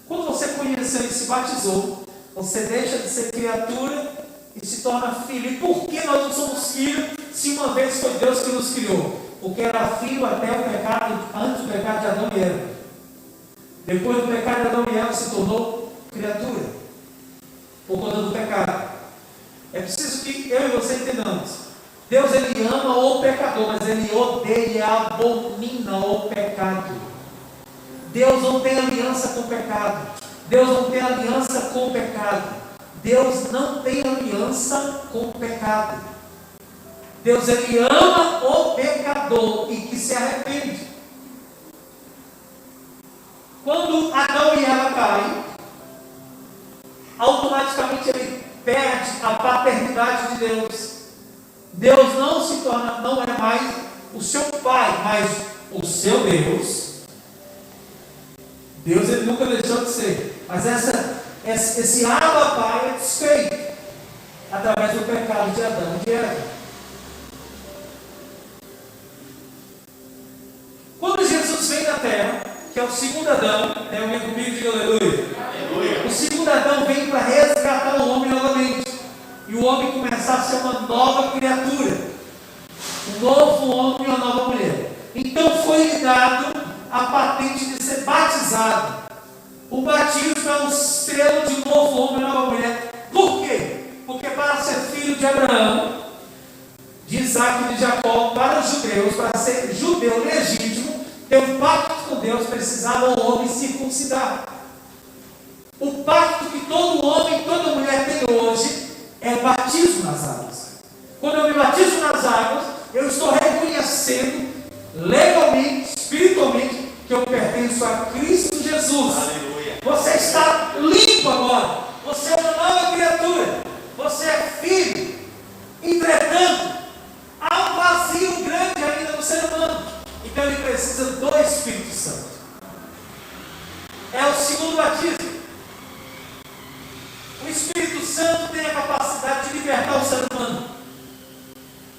Quando você conheceu e se batizou, você deixa de ser criatura e se torna filho. E por que nós não somos filhos se uma vez foi Deus que nos criou? Porque era filho até o pecado, antes do pecado de Adão e Eva. Depois do pecado de Adão e Eva se tornou criatura. Por conta do pecado. É preciso que eu e você entendamos. Deus, Ele ama o pecador, mas Ele odeia, abomina o pecado. Deus não tem aliança com o pecado. Deus não tem aliança com o pecado. Deus não tem aliança com o pecado. Deus, Ele ama o pecador e que se arrepende. Quando Adão e Eva caem, automaticamente ele perde a paternidade de Deus. Deus não se torna, não é mais o seu pai, mas o seu Deus. Deus, Ele nunca deixou de ser. Mas esse Abba Pai é desfeito através do pecado de Adão e de Eva. Quando Jesus vem na terra, que é o segundo Adão, alguém comigo, diga aleluia. Aleluia. O segundo Adão vem para resgatar o homem novamente. E o homem começar a ser uma nova criatura. Um novo homem e uma nova mulher. Então foi lhe dado a patente de ser batizado. O batismo é um selo de novo homem e nova mulher. Por quê? Porque para ser filho de Abraão, de Isaac e de Jacó, para os judeus, para ser judeu legítimo, ter um pacto com Deus, precisava o homem circuncidar. O pacto que todo homem e toda mulher tem hoje é o batismo nas águas. Quando eu me batizo nas águas, eu estou reconhecendo legalmente, espiritualmente, que eu pertenço Cristo, a Cristo Jesus. Aleluia. Você está limpo agora. Você é uma nova criatura. Você é filho. Entretanto, há um vazio grande ainda no ser humano. Então ele precisa do Espírito Santo. É o segundo batismo. O Espírito Santo tem a capacidade de libertar o ser humano.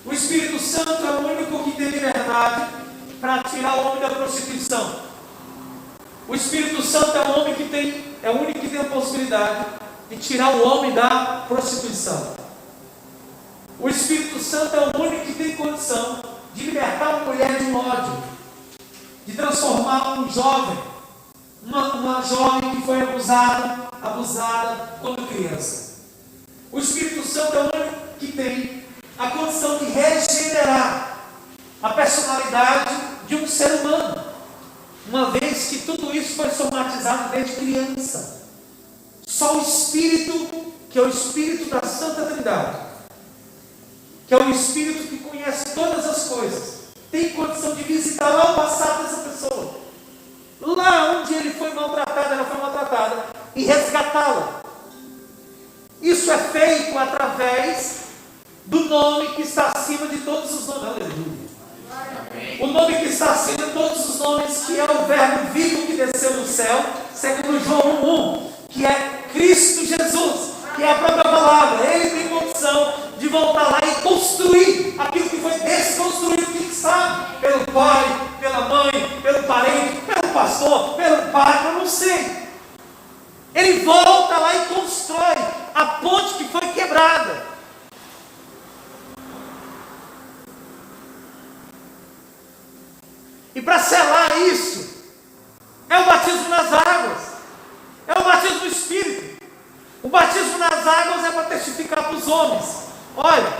O Espírito Santo é o único que tem liberdade para tirar o homem da prostituição. O Espírito Santo é o único que tem a possibilidade de tirar o homem da prostituição. O Espírito Santo é o único que tem condição de libertar uma mulher de um ódio, de transformar um jovem, uma jovem que foi abusada quando criança. O Espírito Santo é o único que tem a condição de regenerar a personalidade de um ser humano, uma vez que tudo isso foi somatizado desde criança. Só o Espírito, que é o Espírito da Santa Trindade, que é o Espírito que conhece todas as coisas, tem condição de visitar lá o passado dessa pessoa, lá onde ele foi maltratado, ela foi maltratada, e resgatá-la. Isso é feito através do nome que está acima de todos os nomes. Aleluia. O nome que está acima de todos os nomes, que é o Verbo vivo que desceu do céu, segundo João 1, que é Cristo Jesus, que é a própria palavra. Ele tem condição de voltar lá e construir aquilo que foi desconstruído, quem sabe, pelo pai, pela mãe, pelo parente, pelo pastor, pelo padre, eu não sei. Ele volta lá e constrói a ponte que foi quebrada. E para selar isso, é o batismo nas águas, é o batismo do Espírito. O batismo nas águas é para testificar para os homens: olha,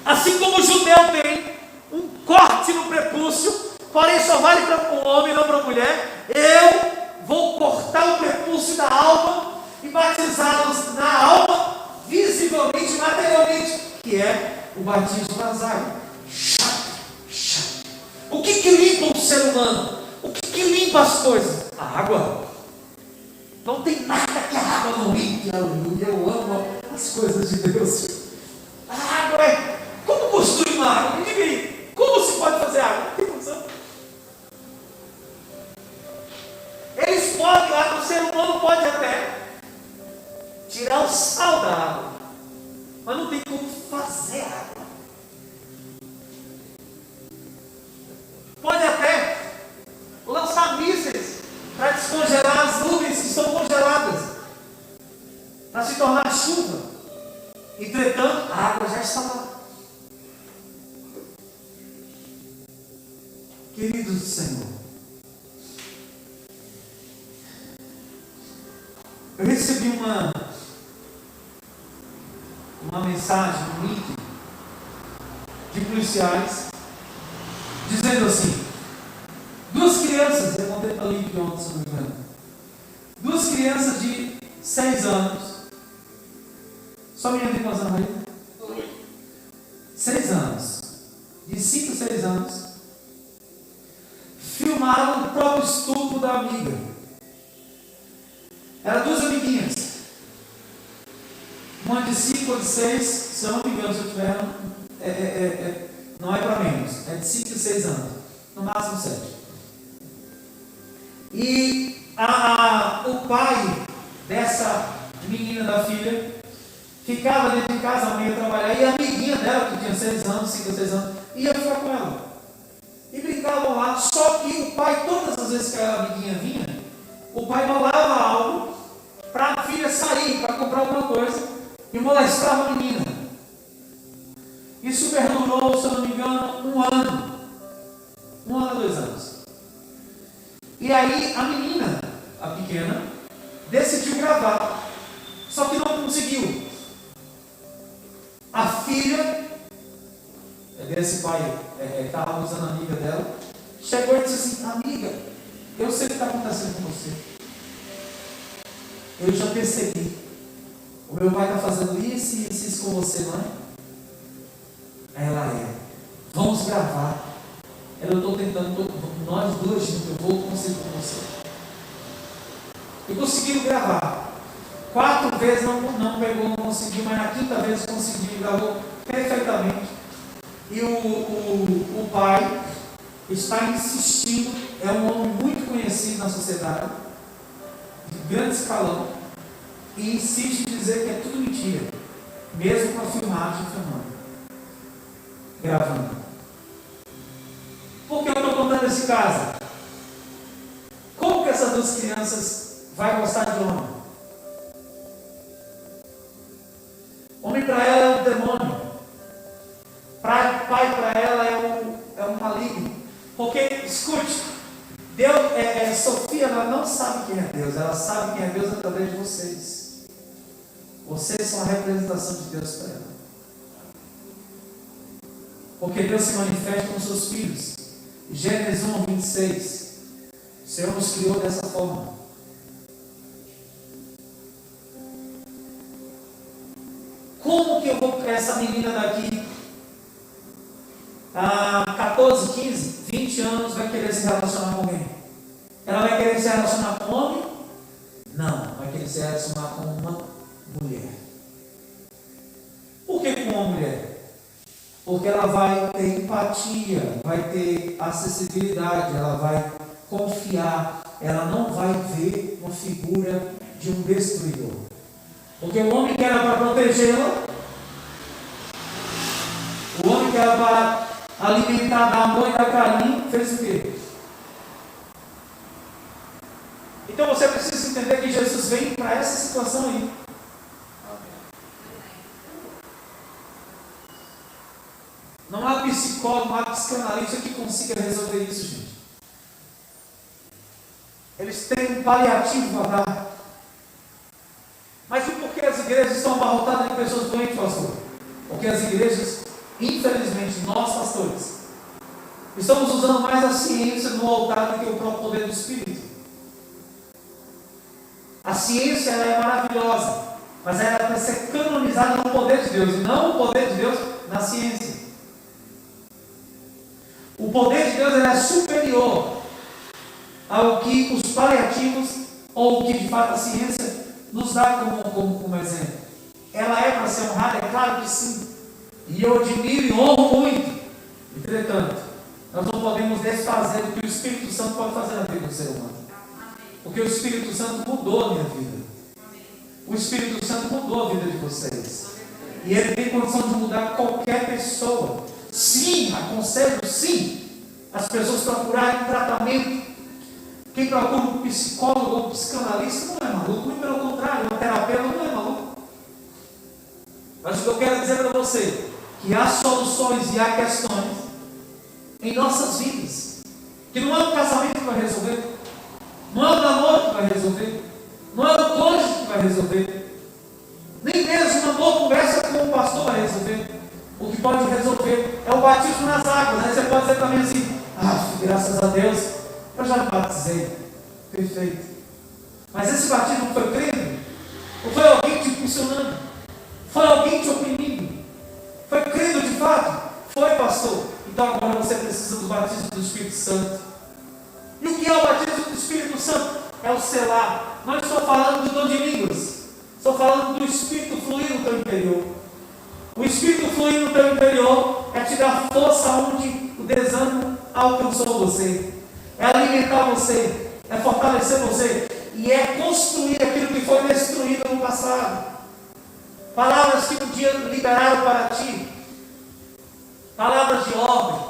assim como o judeu tem um corte no prepúcio, porém só vale para o homem, não para a mulher, eu vou cortar o prepúcio da alma e batizá-los na alma, visivelmente, materialmente, que é o batismo nas águas. O que limpa o ser humano? O que limpa as coisas? A água. Não tem nada que a água não limpe. Aleluia, eu amo as coisas de Deus. A água é... Como construir uma água? Me diga aí. Como se pode fazer água? Não tem função. Eles podem, o ser humano pode até tirar o sal da água, mas não tem como fazer água. Pode até lançar mísseis para descongelar as nuvens que estão congeladas, para se tornar chuva. Entretanto, a água já está lá. Queridos do Senhor, eu recebi uma mensagem, um link de policiais dizendo assim: duas crianças, eu contei para o link de ontem, se não me engano, duas crianças de 6 anos, só menina tem quantos anos aí? 6 anos, de 5 a 6 anos, filmaram o próprio estupro da amiga. Eram duas amiguinhas, uma de 5 ou de 6, se eu não me engano, se eu tiver, não é para menos, é de 5 e 6 anos, no máximo 7. E o pai dessa menina, da filha, ficava dentro de casa, a mãe ia trabalhar, e a amiguinha dela, que tinha 6 anos, 5 ou 6 anos, ia ficar com ela. E brincavam lá, só que o pai, todas as vezes que a amiguinha vinha, o pai bolava algo para a filha sair, para comprar alguma coisa, e molestava a menina. Isso perdurou, se eu não me engano, 1 ano. 1 ano a 2 anos. E aí a menina, a pequena, decidiu gravar. Só que não conseguiu. A filha desse pai, estava usando a amiga dela, chegou e disse assim: amiga, eu sei o que está acontecendo com você. Eu já percebi. O meu pai está fazendo isso e isso com você, não é? Ela vamos gravar. Eu estou tentando, nós duas juntos, vou conseguir com você. E conseguiram gravar. 4 vezes não pegou, não conseguiu, mas na 5ª vez conseguiu, gravou perfeitamente. E o pai está insistindo, é um homem muito conhecido na sociedade, de grande escalão, e insiste em dizer que é tudo mentira, mesmo com a filmagem filmando, gravando. Por que eu estou contando esse caso? Como que essas 2 crianças vão gostar de homem? Homem para ela é um demônio. Pai para ela é um maligno. Porque, escute, Sofia, ela não sabe quem é Deus. Ela sabe quem é Deus através de vocês. Vocês são a representação de Deus para ela. Porque Deus se manifesta com seus filhos. Gênesis 1:26. O Senhor nos criou dessa forma. Como que eu vou criar essa menina daqui a 14, 15, 20 anos vai querer se relacionar com alguém? Ela vai querer se relacionar com um homem? Não, vai querer se relacionar com uma mulher. Por que com uma mulher? Porque ela vai ter empatia, vai ter acessibilidade, ela vai confiar, ela não vai ver uma figura de um destruidor. Porque o homem que era para protegê-la, o homem que era para alimentar, dar amor e dar carinho, fez o quê? Então você precisa entender que Jesus vem para essa situação aí. Não há psicólogo, não há psicanalista que consiga resolver isso, gente. Eles têm um paliativo para dar. Mas e por que as igrejas estão abarrotadas de pessoas doentes, pastor? Porque as igrejas, infelizmente, nós pastores, estamos usando mais a ciência no altar do que o próprio poder do Espírito. A ciência ela é maravilhosa, mas ela vai ser canonizada no poder de Deus, e não o poder de Deus na ciência. O poder de Deus ele é superior ao que os paliativos, ou o que de fato a ciência nos dá como exemplo. Ela é para ser honrada? É claro que sim. E eu admiro e honro muito. Entretanto, nós não podemos desfazer o que o Espírito Santo pode fazer na vida do ser humano. Porque o Espírito Santo mudou a minha vida. O Espírito Santo mudou a vida de vocês. E ele tem condição de mudar qualquer pessoa. Sim, aconselho sim as pessoas procurarem um tratamento. Quem procura um psicólogo ou um psicanalista não é maluco, muito pelo contrário, um terapeuta não é maluco. Mas o que eu quero dizer para você, que há soluções e há questões em nossas vidas, que não é o casamento que vai resolver, não é o namoro que vai resolver, não é o cônjuge que vai resolver, nem mesmo uma boa conversa com o pastor vai resolver. O que pode resolver é o batismo nas águas. Aí você pode dizer também assim, graças a Deus, eu já me batizei. Perfeito. Mas esse batismo foi crendo? Ou foi alguém te impulsionando? Foi alguém te oprimindo? Foi crendo de fato? Foi, pastor. Então agora você precisa do batismo do Espírito Santo. E o que é o batismo do Espírito Santo? É o selar. Não estou falando do dom de línguas. Estou falando do Espírito fluir no teu interior. O Espírito fluir no teu interior é te dar força onde o desânimo alcançou você. É alimentar você. É fortalecer você. E é construir aquilo que foi destruído no passado. Palavras que um dia liberaram para ti. Palavras de ordem.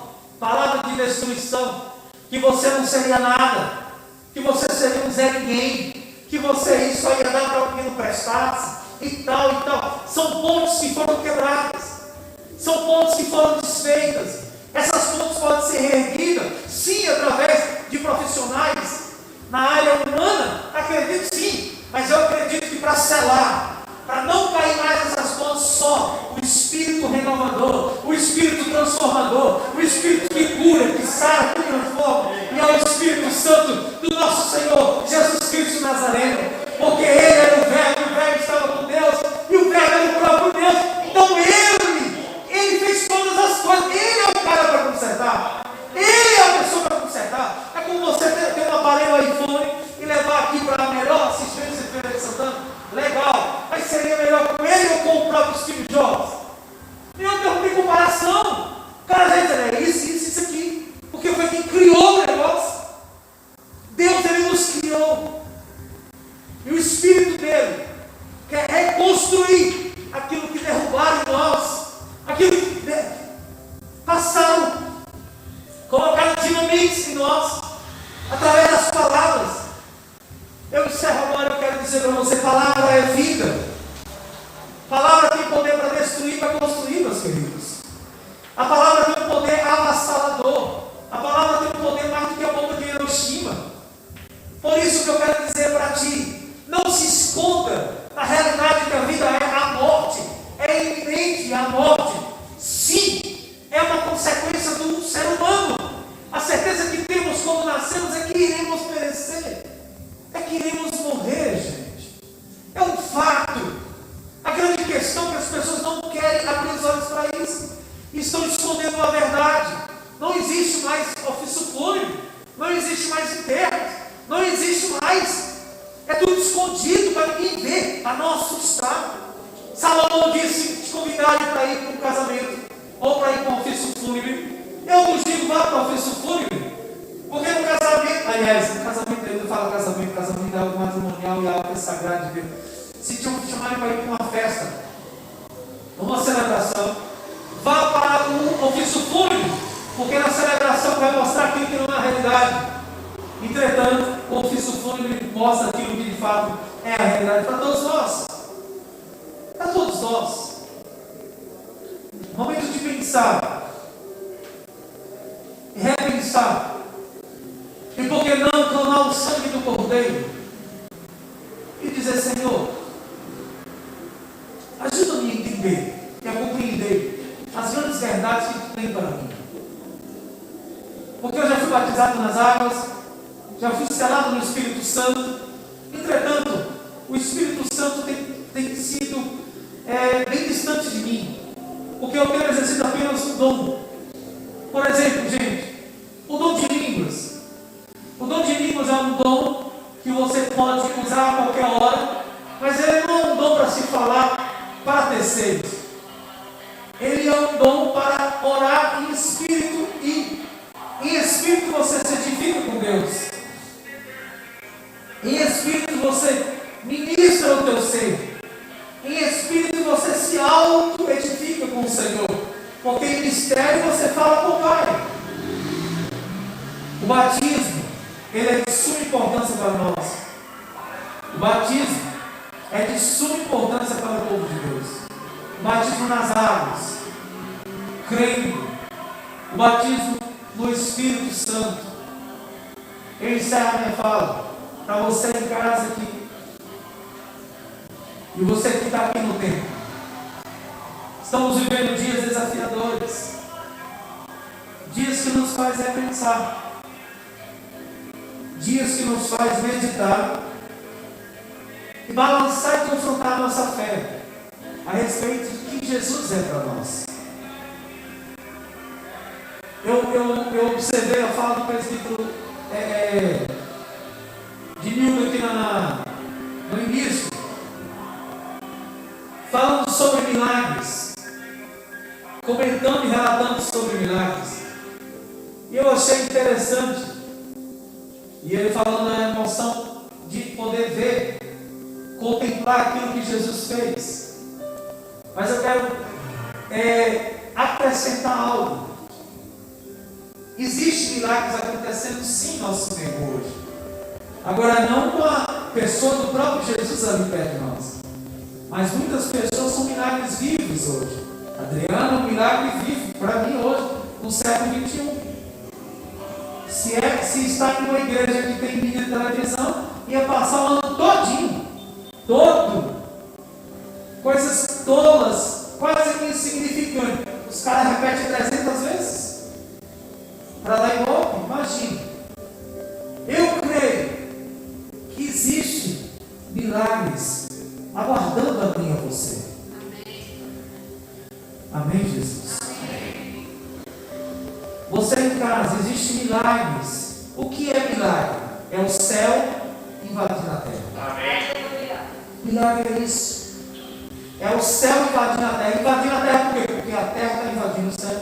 Palavras de destruição. Que você não seria nada. Que você seria um Zé Ninguém. Que você só ia dar para alguém não prestasse. E tal, e tal. São pontes que foram quebradas. São pontes que foram desfeitas. Essas pontes podem ser reerguidas, sim, através de profissionais na área humana. Acredito sim, mas eu acredito que para selar, para não cair mais essas pontes, só o Espírito renovador, o Espírito transformador, o Espírito que cura, que sara, que transforma, e é o Espírito Santo do nosso Senhor Jesus Cristo Nazareno. Porque Ele era o Verbo estava com Deus, e o Verbo era o próprio Deus. Então Ele fez todas as coisas. Ele é o cara para consertar. Ele é a pessoa para consertar. É como você ter dizer para você: palavra é vida. Palavra tem poder para destruir, para construir, meus queridos. A palavra tem um poder avassalador. A palavra tem um poder mais do que a bomba de Hiroshima. Por isso que eu quero dizer para ti: não se esconda da realidade que a vida é a morte. É iminente a morte. Sim, é uma consequência do ser humano. A certeza que temos quando nascemos é que iremos perecer. É que iremos morrer, gente. É um fato. A grande questão é que as pessoas não querem abrir os olhos para isso. Estão escondendo a verdade. Não existe mais ofício fúnebre. Não existe mais enterros. Não existe mais. É tudo escondido para ninguém ver, para não assustar. Salomão disse: te convidarem para ir para um casamento ou para ir para um ofício fúnebre. Eu vos digo: vá para o ofício fúnebre. Porque no casamento, aliás, no casamento, eu não falo casamento é algo matrimonial e algo que é sagrado de Deus. Se te chamarem para ir para uma festa, uma celebração, vá para um ofício fúnebre, porque na celebração vai mostrar aquilo que não é a realidade. Entretanto, o ofício fúnebre mostra aquilo que de fato é a realidade para todos nós. Para todos nós. Momento de pensar, repensar. E por que não clamar o sangue do Cordeiro e dizer: Senhor, ajuda-me a entender e a compreender as grandes verdades que tu tem para mim. Porque eu já fui batizado nas águas, já fui selado no Espírito Santo. Entretanto, o Espírito Santo tem sido bem distante de mim, porque eu tenho exercido apenas um dom. Por exemplo, gente, o dom de línguas. O dom de línguas é um dom que você pode usar a qualquer hora, mas ele não é um dom para se falar para terceiros. Ele é um dom para orar em espírito, e em espírito você se edifica com Deus. Em espírito você ministra o teu ser. Em espírito você se auto-edifica com o Senhor. Porque em mistério você fala com o Pai. O batismo, ele é de suma importância para nós. O batismo é de suma importância para o povo de Deus. O batismo nas águas, crendo. O batismo no Espírito Santo. Eu encerro a minha fala para você em casa aqui. E você que está aqui no templo. Estamos vivendo dias desafiadores. Dias que nos faz repensar. Dias que nos faz meditar. E balançar e confrontar a nossa fé a respeito de quem Jesus é para nós. Eu observei a fala do presbítero de Nildo aqui no início, falando sobre milagres, comentando e relatando sobre milagres. E eu achei interessante, e ele falando da emoção de poder ver, contemplar aquilo que Jesus fez. Mas eu quero acrescentar algo. Existem milagres acontecendo sim no nosso meio hoje. Agora, não com a pessoa do próprio Jesus ali perto de nós, mas muitas pessoas são milagres vivos hoje. Adriana é um milagre vivo para mim hoje, no século XXI. Se está em uma igreja que tem mídia de televisão, ia passar o ano todinho, todo, coisas tolas, quase insignificantes. Os caras repetem 300 vezes para dar igual. Imagina. Eu creio que existe milagres aguardando a mim e a você. Amém, Jesus? Amém. Você em casa, existem milagres. O que é milagre? É o céu invadindo a terra. Amém. Milagre é isso. É o céu invadindo a terra. Invadindo a terra por quê? Porque a terra está invadindo o céu.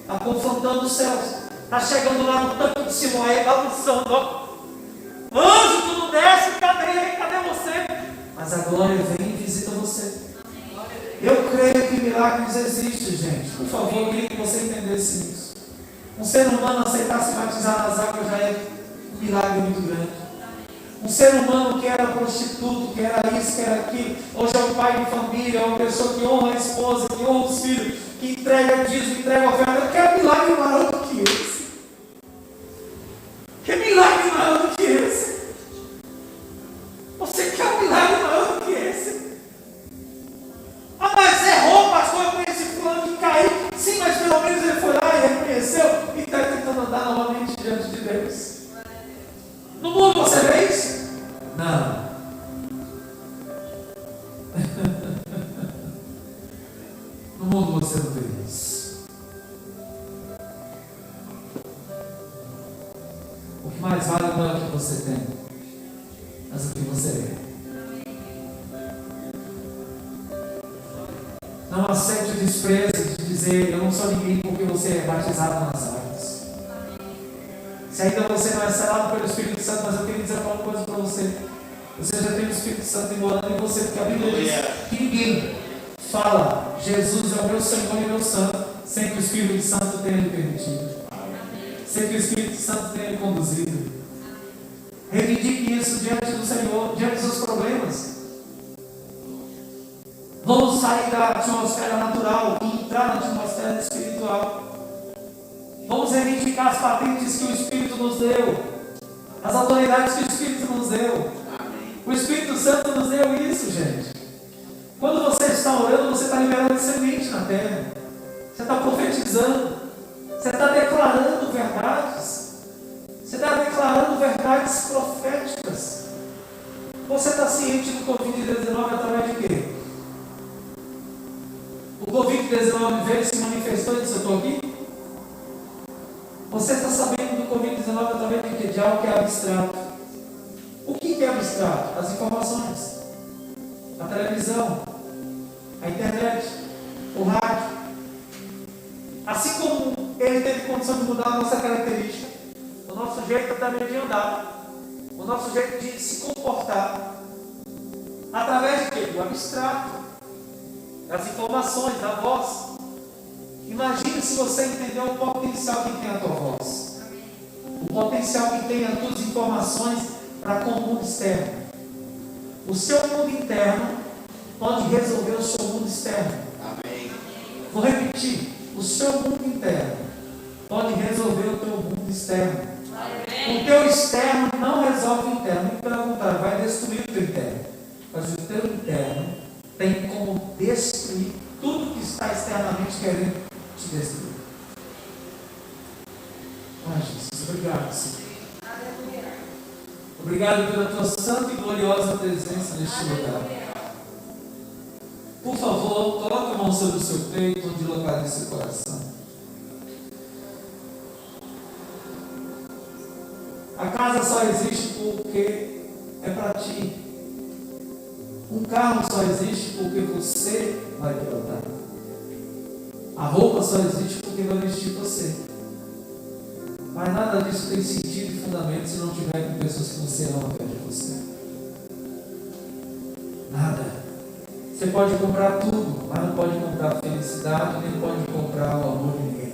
Está confrontando os céus. Está chegando lá no tanque de Simoé, balançando. Anjo, tu não desce, cadê você? Mas a glória vem e visita você. Eu creio que milagres existem, gente. Por favor, eu queria que você entendesse isso. Um ser humano aceitar se batizar nas águas já é um milagre muito grande. Um ser humano que era prostituto, que era isso, que era aquilo, hoje é um pai de família, é uma pessoa que honra a esposa, que honra os filhos, que entrega dízimo, entrega oferta. Que milagre maior do que esse? Que milagre maior do que esse? Você quer um milagre maior do que esse? Ah, mas errou, pastor, eu conheci fulano que caiu. Sim, mas pelo menos ele foi lá e reconheceu e está tentando andar novamente diante de Deus. No mundo você vê isso? Não. No mundo você não vê isso. O que mais vale não é o que você tem, mas o que você é. Não aceite o desprezo de dizer eu não sou ninguém porque você é batizado nas águas. Se ainda você não é selado pelo Espírito Santo, mas eu queria dizer uma coisa para você. Você já tem o Espírito Santo morando em você, porque a Bíblia diz que ninguém fala Jesus é o meu Senhor e meu Santo, sem que o Espírito Santo tenha lhe permitido. Sem que o Espírito Santo tenha lhe conduzido. Reivindique isso diante do Senhor, diante dos seus problemas. Vamos sair da atmosfera natural e entrar na atmosfera espiritual. Vamos reivindicar as patentes que o Espírito nos deu, as autoridades que o Espírito nos deu. O Espírito Santo nos deu isso, gente. Quando você está orando, você está liberando semente na terra. Você está profetizando. Você está declarando verdades. Você está declarando verdades proféticas. Você está ciente do Covid-19 através de quê? O Covid-19 veio e se manifestou e disse: eu estou aqui? Você está sabendo do Covid-19 através de quê? De algo que é abstrato. O que é abstrato? As informações. A televisão, a internet, o rádio. Assim como ele teve condição de mudar a nossa característica, o nosso jeito também de andar, o nosso jeito de se comportar, através de quê? Do abstrato, das informações, da voz. Imagine se você entender o potencial que tem a tua voz, o potencial que tem as tuas informações para com o mundo externo. O seu mundo interno pode resolver o seu mundo externo. Amém. Vou repetir: o seu mundo interno pode resolver o teu mundo externo. Amém. O teu externo não resolve o interno, pelo contrário, vai destruir o teu interno. Mas o teu interno tem como destruir tudo que está externamente querendo te destruir. Ai, Jesus, obrigado, Senhor. Obrigado pela tua santa e gloriosa presença neste lugar. Por favor, coloque a mão sobre o seu peito, onde localiza o coração. A casa só existe porque é para ti. Um carro só existe porque você vai pilotar. A roupa só existe porque vai vestir você. Mas nada disso tem sentido e fundamento se não tiver com pessoas que você ama perto de você. Nada. Você pode comprar tudo, mas não pode comprar a felicidade, nem pode comprar o amor de ninguém.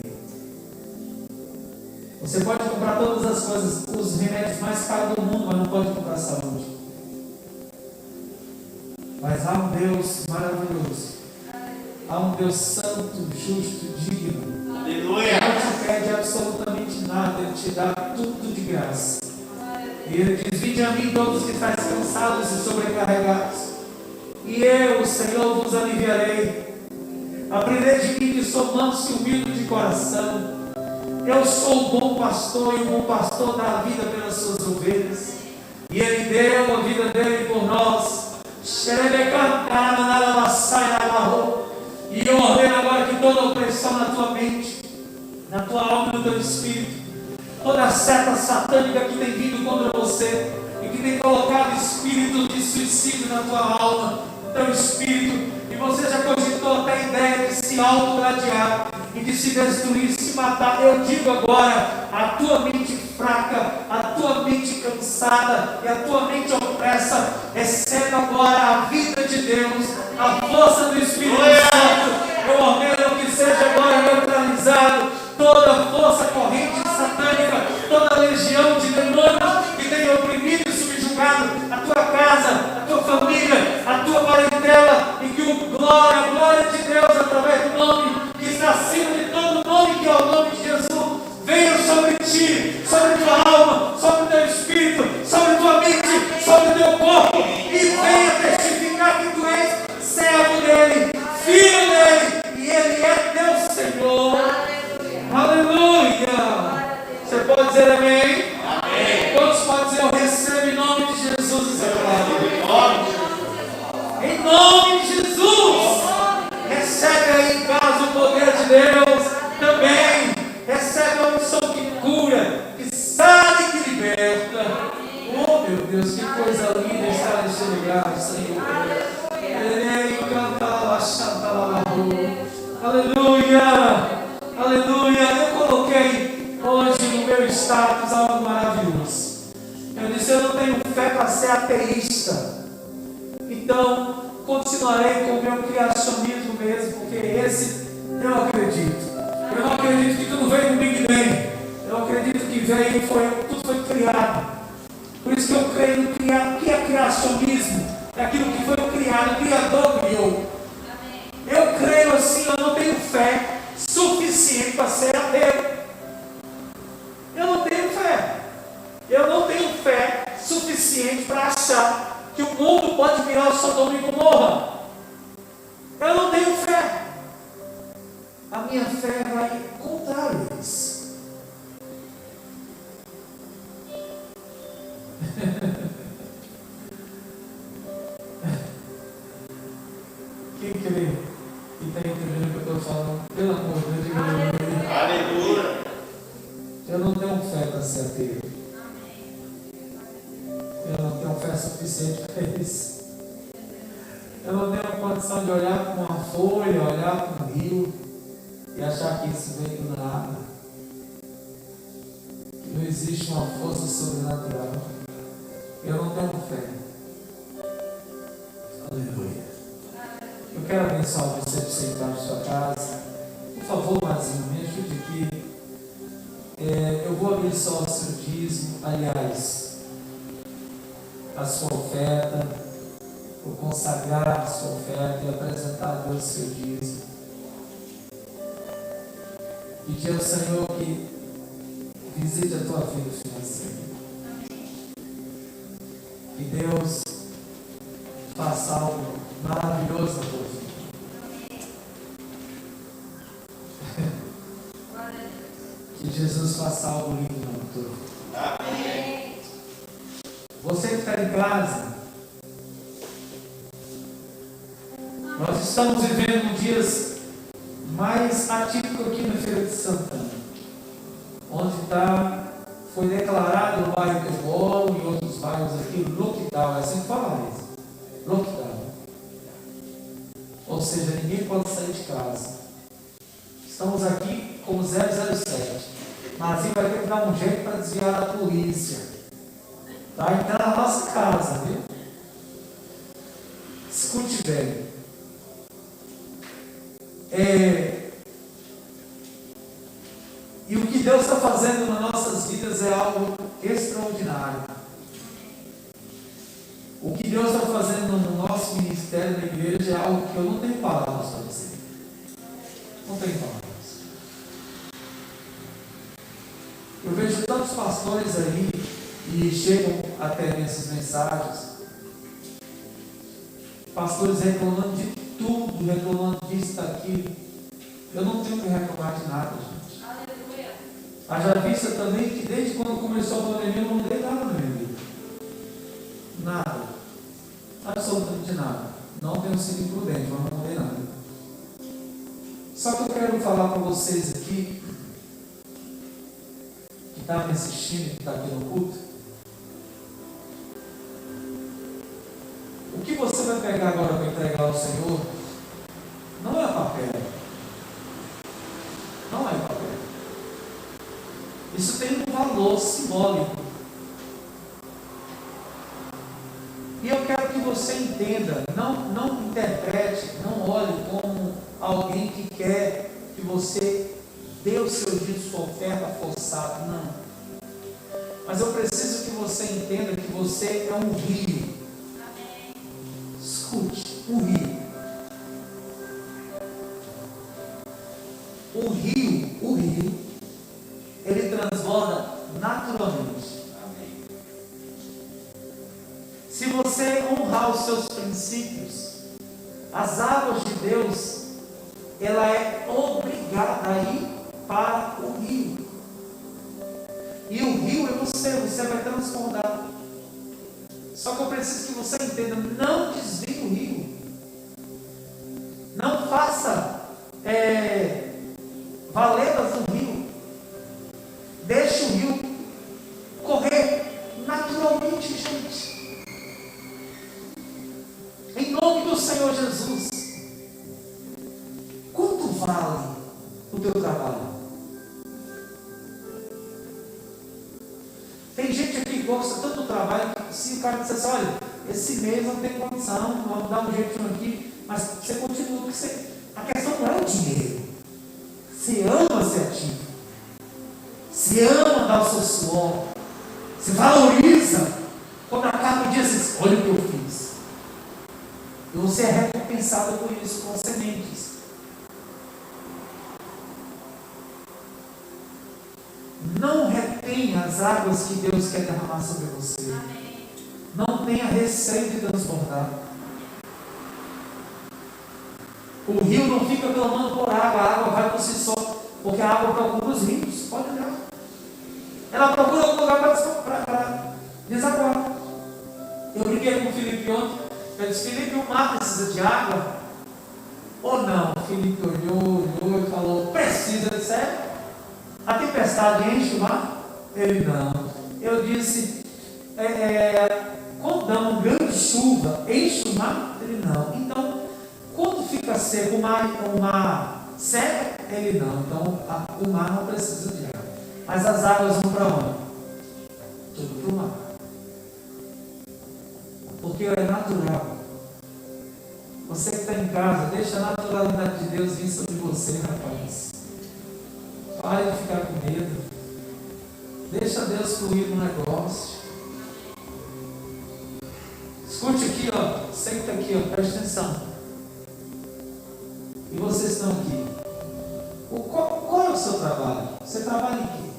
Você pode comprar todas as coisas, os remédios mais caros do mundo, mas não pode comprar saúde. Mas há um Deus maravilhoso. Há um Deus santo, justo, digno. Aleluia. Não te pede absolutamente nada, Ele te dá tudo de graça. E Ele diz: vinde a mim todos que estáis cansados e sobrecarregados, e eu, o Senhor, vos aliviarei. Aprendei de mim que sou manso e humilde de coração. Eu sou o bom pastor, e o bom pastor dá a vida pelas suas ovelhas. E Ele deu a vida dele por nós. E eu ordeno agora que toda opressão na tua mente, na tua alma e no teu espírito, toda seta satânica que tem vindo contra você e que tem colocado espírito de suicídio na tua alma, no teu espírito, e você já cogitou até a ideia de se autogladiar e de se destruir, se matar. Eu digo agora: a tua mente fraca, a tua mente cansada e a tua mente opressa, receba agora a vida de Deus, a força do Espírito Santo. Eu ordeno que seja agora neutralizado toda força corrente satânica, toda legião de demônios que tem oprimido e subjugado dizer amém? Amém. Quantos podem dizer eu recebo em nome de Jesus essa palavra? Em nome de Jesus. Recebe aí em casa o poder de Deus também. Recebe a unção que cura, que sara e que liberta. Oh meu Deus, que coisa linda estar neste lugar, Senhor. Aleluia, aleluia. Eu coloquei hoje no meu status algo maravilhoso. Eu disse: eu não tenho fé para ser ateísta, então continuarei com o meu criacionismo mesmo, porque esse eu acredito. Eu não acredito que tudo veio do Big Bang. Eu acredito que tudo foi criado. Por isso que eu creio no criar. O que é criacionismo? É aquilo que foi criado, o Criador criou. Eu creio assim, eu não tenho fé suficiente para ser ateu. Eu não tenho fé. Eu não tenho fé suficiente para achar que o mundo pode virar o Sodoma e Gomorra. Eu não tenho fé. A minha fé vai contra isso. Quem crê e está entendendo o que eu estou falando, pelo amor de Deus, diga aleluia. Eu não tenho fé para ser ateu. Eu não tenho fé suficiente para isso. Eu não tenho a condição de olhar para uma folha, olhar para um rio e achar que isso vem do nada. Que não existe uma força sobrenatural. Eu não tenho fé. Aleluia. Eu quero abençoar você para você entrar na sua casa. Por favor, Marzinho, me ajude aqui. Eu vou abençoar o seu dízimo. Aliás, a sua oferta. Vou consagrar a sua oferta e apresentar a Deus o seu dízimo. Pedir ao Senhor que visite a tua vida financeira. Que Deus faça algo maravilhoso na tua vida. Que Jesus faça algo lindo na tua vida. Amém. Você que está em casa, nós estamos vivendo dias mais atípicos aqui na Feira de Santana, onde foi declarado no bairro que eu moro e em outros bairros aqui, lockdown, é assim que fala isso, lockdown. Ou seja, ninguém pode sair de casa. Estamos aqui como 007. Marzinho vai ter que dar um jeito para desviar da polícia. Vai entrar na nossa casa, viu? Escute bem. E o que Deus está fazendo nas nossas vidas é algo extraordinário. O que Deus está fazendo no nosso ministério, na igreja, é algo que eu não tenho palavras para dizer. Não tenho palavras. Eu vejo tantos pastores aí, e chegam até essas mensagens, pastores reclamando de tudo, reclamando disso, daquilo. Eu não tenho que reclamar de nada, gente. Aleluia. Haja vista também que desde quando começou a pandemia eu não mudei nada na minha vida. Nada. Absolutamente nada. Não tenho sido imprudente, mas não mudei nada. Só que eu quero falar para vocês aqui, que está me assistindo, que está aqui no culto, o que você vai pegar agora para entregar ao Senhor não é papel. Não é papel. Isso tem um valor simbólico. E eu quero que você entenda, não interprete, não olhe como alguém que quer que você dê o seu dízimo, sua oferta forçada. Não. Mas eu preciso que você entenda que você é um rio. Escute, um rio. O rio, ele transborda naturalmente. Amém. Se você honrar os seus princípios, as águas de Deus, ela é obrigada a ir para o rio. E o você vai transbordar. Só que eu preciso que você entenda, não desvie o rio. Não faça valedas no rio. Deixe o rio correr naturalmente, gente. Em nome do Senhor Jesus. Quanto vale o teu trabalho? Tem gente aqui que gosta tanto do trabalho que se o cara disser assim, olha, esse mês não tem condição, vamos dar um jeitinho aqui, mas você continua, a questão não é o dinheiro. Você ama ser ativo. Você ama dar o seu suor. Você valoriza. Quando acaba o dia, você diz, olha o que eu fiz. E você é recompensado por isso, com sementes. Não retenha as águas que Deus quer derramar sobre você. Amém. Não tenha receio de transbordar. O rio não fica clamando por água, a água vai por si só, porque a água procura os rios. Pode olhar. Ela procura algum lugar para desaguar. Eu briguei com o Felipe ontem. Eu disse, Felipe, o mar precisa de água? Ou não? O Felipe olhou e falou, precisa, de sério? A tempestade enche o mar? Ele não. Eu disse, quando dá uma grande chuva, enche o mar? Ele não. Então, quando fica seco, o mar seca? Ele não. Então, o mar não precisa de água. Mas as águas vão para onde? Tudo para o mar. Porque é natural. Você que está em casa, deixa a naturalidade de Deus vir sobre você, rapaz. Pare de ficar com medo. Deixa Deus fluir no negócio. Escute aqui, ó. Senta aqui, ó. Preste atenção. E vocês estão aqui. Qual é o seu trabalho? Você trabalha em quê?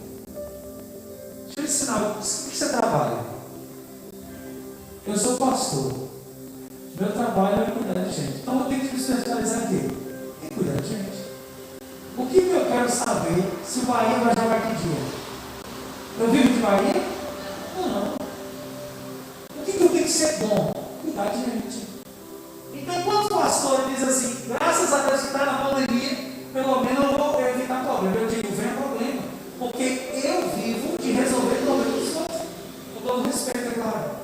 Deixa eu ensinar. O que você trabalha? Eu sou pastor. Meu trabalho é cuidar de gente. Então eu tenho que me especializar em quê? Em cuidar de gente. O que eu quero saber se o Bahia vai jogar que dia? Eu vivo de Bahia? Não. O que eu tenho que ser bom? Cuidar de gente. Então, quando o pastor diz assim, graças a Deus que está na pandemia, pelo menos eu vou evitar problema. Eu digo, vem problema. Porque eu vivo de resolver problemas dos outros. Com todo respeito, é claro.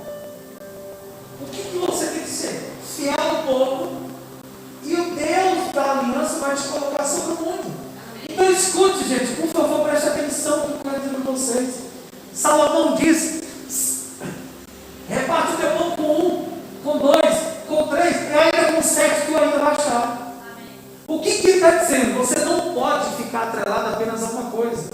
O que você tem que ser? Fiel um pouco. E o Deus da aliança vai te colocar sobre o mundo. Então escute, gente, por favor, preste atenção no que eu quero dizer para vocês. Salomão diz, reparte o teu pão com um, com dois, com três, e ainda com sete tu ainda vai achar. O que ele está dizendo? Você não pode ficar atrelado apenas a uma coisa.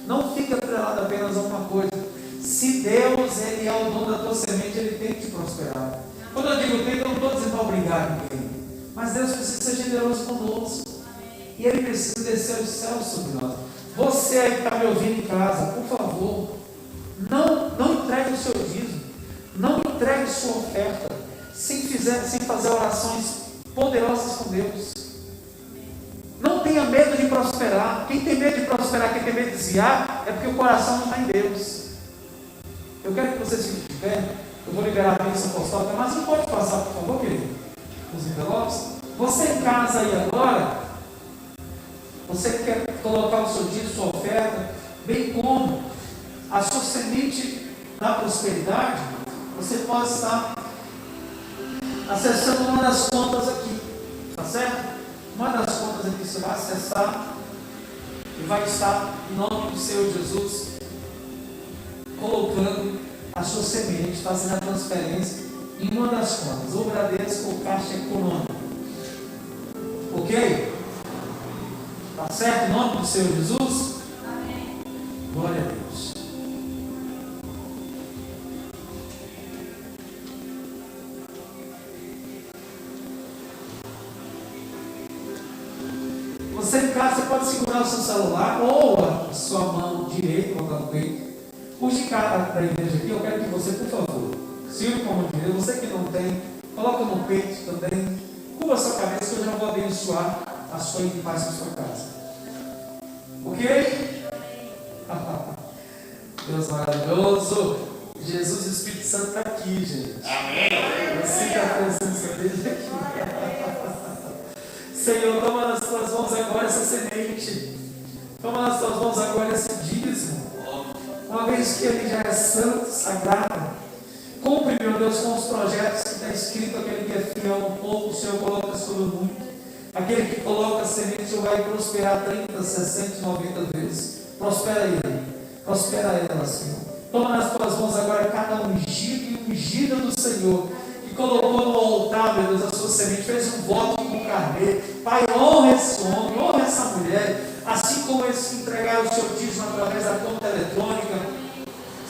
Não fica atrelado apenas a uma coisa. Se Deus, Ele é o dono da tua semente, Ele tem que te prosperar. Quando eu digo tem, eu não estou dizendo para obrigar ninguém. Mas Deus precisa ser generoso conosco. E Ele precisa descer os céus sobre nós. Você aí que está me ouvindo em casa, por favor, não entregue o seu dízimo. Não entregue sua oferta sem fazer orações poderosas com Deus. Não tenha medo de prosperar. Quem tem medo de prosperar, quem tem medo de desviar, é porque o coração não está em Deus. Eu quero que vocês fiquem de pé. Eu vou liberar a bênção apostólica, mas não pode passar, por favor, querido, os envelopes. Você em casa aí agora, você que quer colocar o seu dízimo, sua oferta, bem como a sua semente da prosperidade, você pode estar acessando uma das contas aqui, tá certo? Uma das contas aqui você vai acessar e vai estar, em nome do Senhor Jesus, colocando a sua semente, fazendo a transferência em uma das contas, ou Bradesco ou Caixa Econômica. Ok? Tá certo? Em nome do Senhor Jesus? Amém. Glória a Deus. Você em casa, você pode segurar o seu celular ou a sua mão direita, colocar no peito. Puxe cara da igreja aqui, eu quero que você, por favor, sirva como igreja. Você que não tem, coloca no peito também. Cubra a sua cabeça que eu já vou abençoar a sua paz na sua casa. Ok? Deus maravilhoso. Jesus e o Espírito Santo está aqui, gente. Amém. Eu sinto a presença dele aqui. Senhor, toma nas tuas mãos agora essa semente. Toma nas tuas mãos agora esse dízimo. Uma vez que ele já é santo, sagrado. Cumpre, meu Deus, com os projetos que está escrito. Aquele que é fiel no pouco, o Senhor coloca sobre muito. Aquele que coloca a semente, o Senhor vai prosperar 30, 60, 90 vezes. Prospera ele. Prospera ela, Senhor. Toma nas tuas mãos agora cada ungido e ungida do Senhor, que colocou no altar, meu Deus, a sua semente, fez um voto com o carneiro. Pai, honra esse homem, honra essa mulher, assim como eles entregaram o seu dízimo através da conta eletrônica,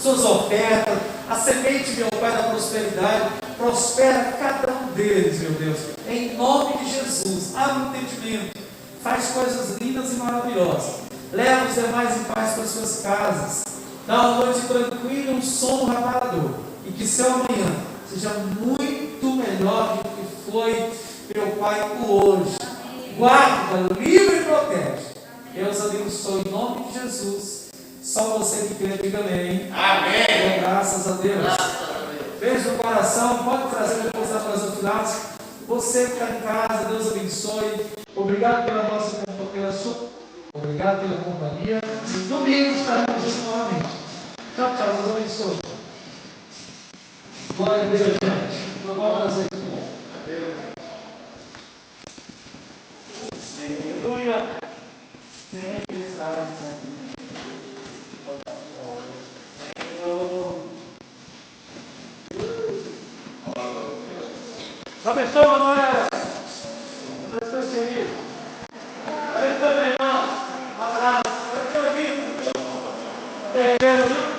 suas ofertas, a semente, meu Pai, da prosperidade. Prospera cada um deles, meu Deus, em nome de Jesus. Abre o entendimento, faz coisas lindas e maravilosas. Leva os demais em paz para as suas casas. Dá uma noite tranquila e um sono reparador. E que seu amanhã seja muito melhor do que foi, meu Pai, o hoje. Guarda, livre e protege. Deus abençoe em nome de Jesus. Só você que crê, diga amém. Amém. Graças a Deus. Beijo no coração. Pode trazer depois das coisas finais. Você que está em casa, Deus abençoe. Obrigado pela nossa companhia. Obrigado pela companhia. Domingo estaremos juntos novamente. Tchau, tchau. Deus abençoe. Glória a Deus, gente. Foi um prazer. Aleluia. Abençoe, Manuel. Abençoe, querido. Abençoe, meu irmão. Um abraço. Abençoe, amigo. Terreiro, viu?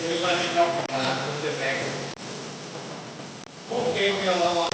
Ele vai me dar um você pega. Por que o violão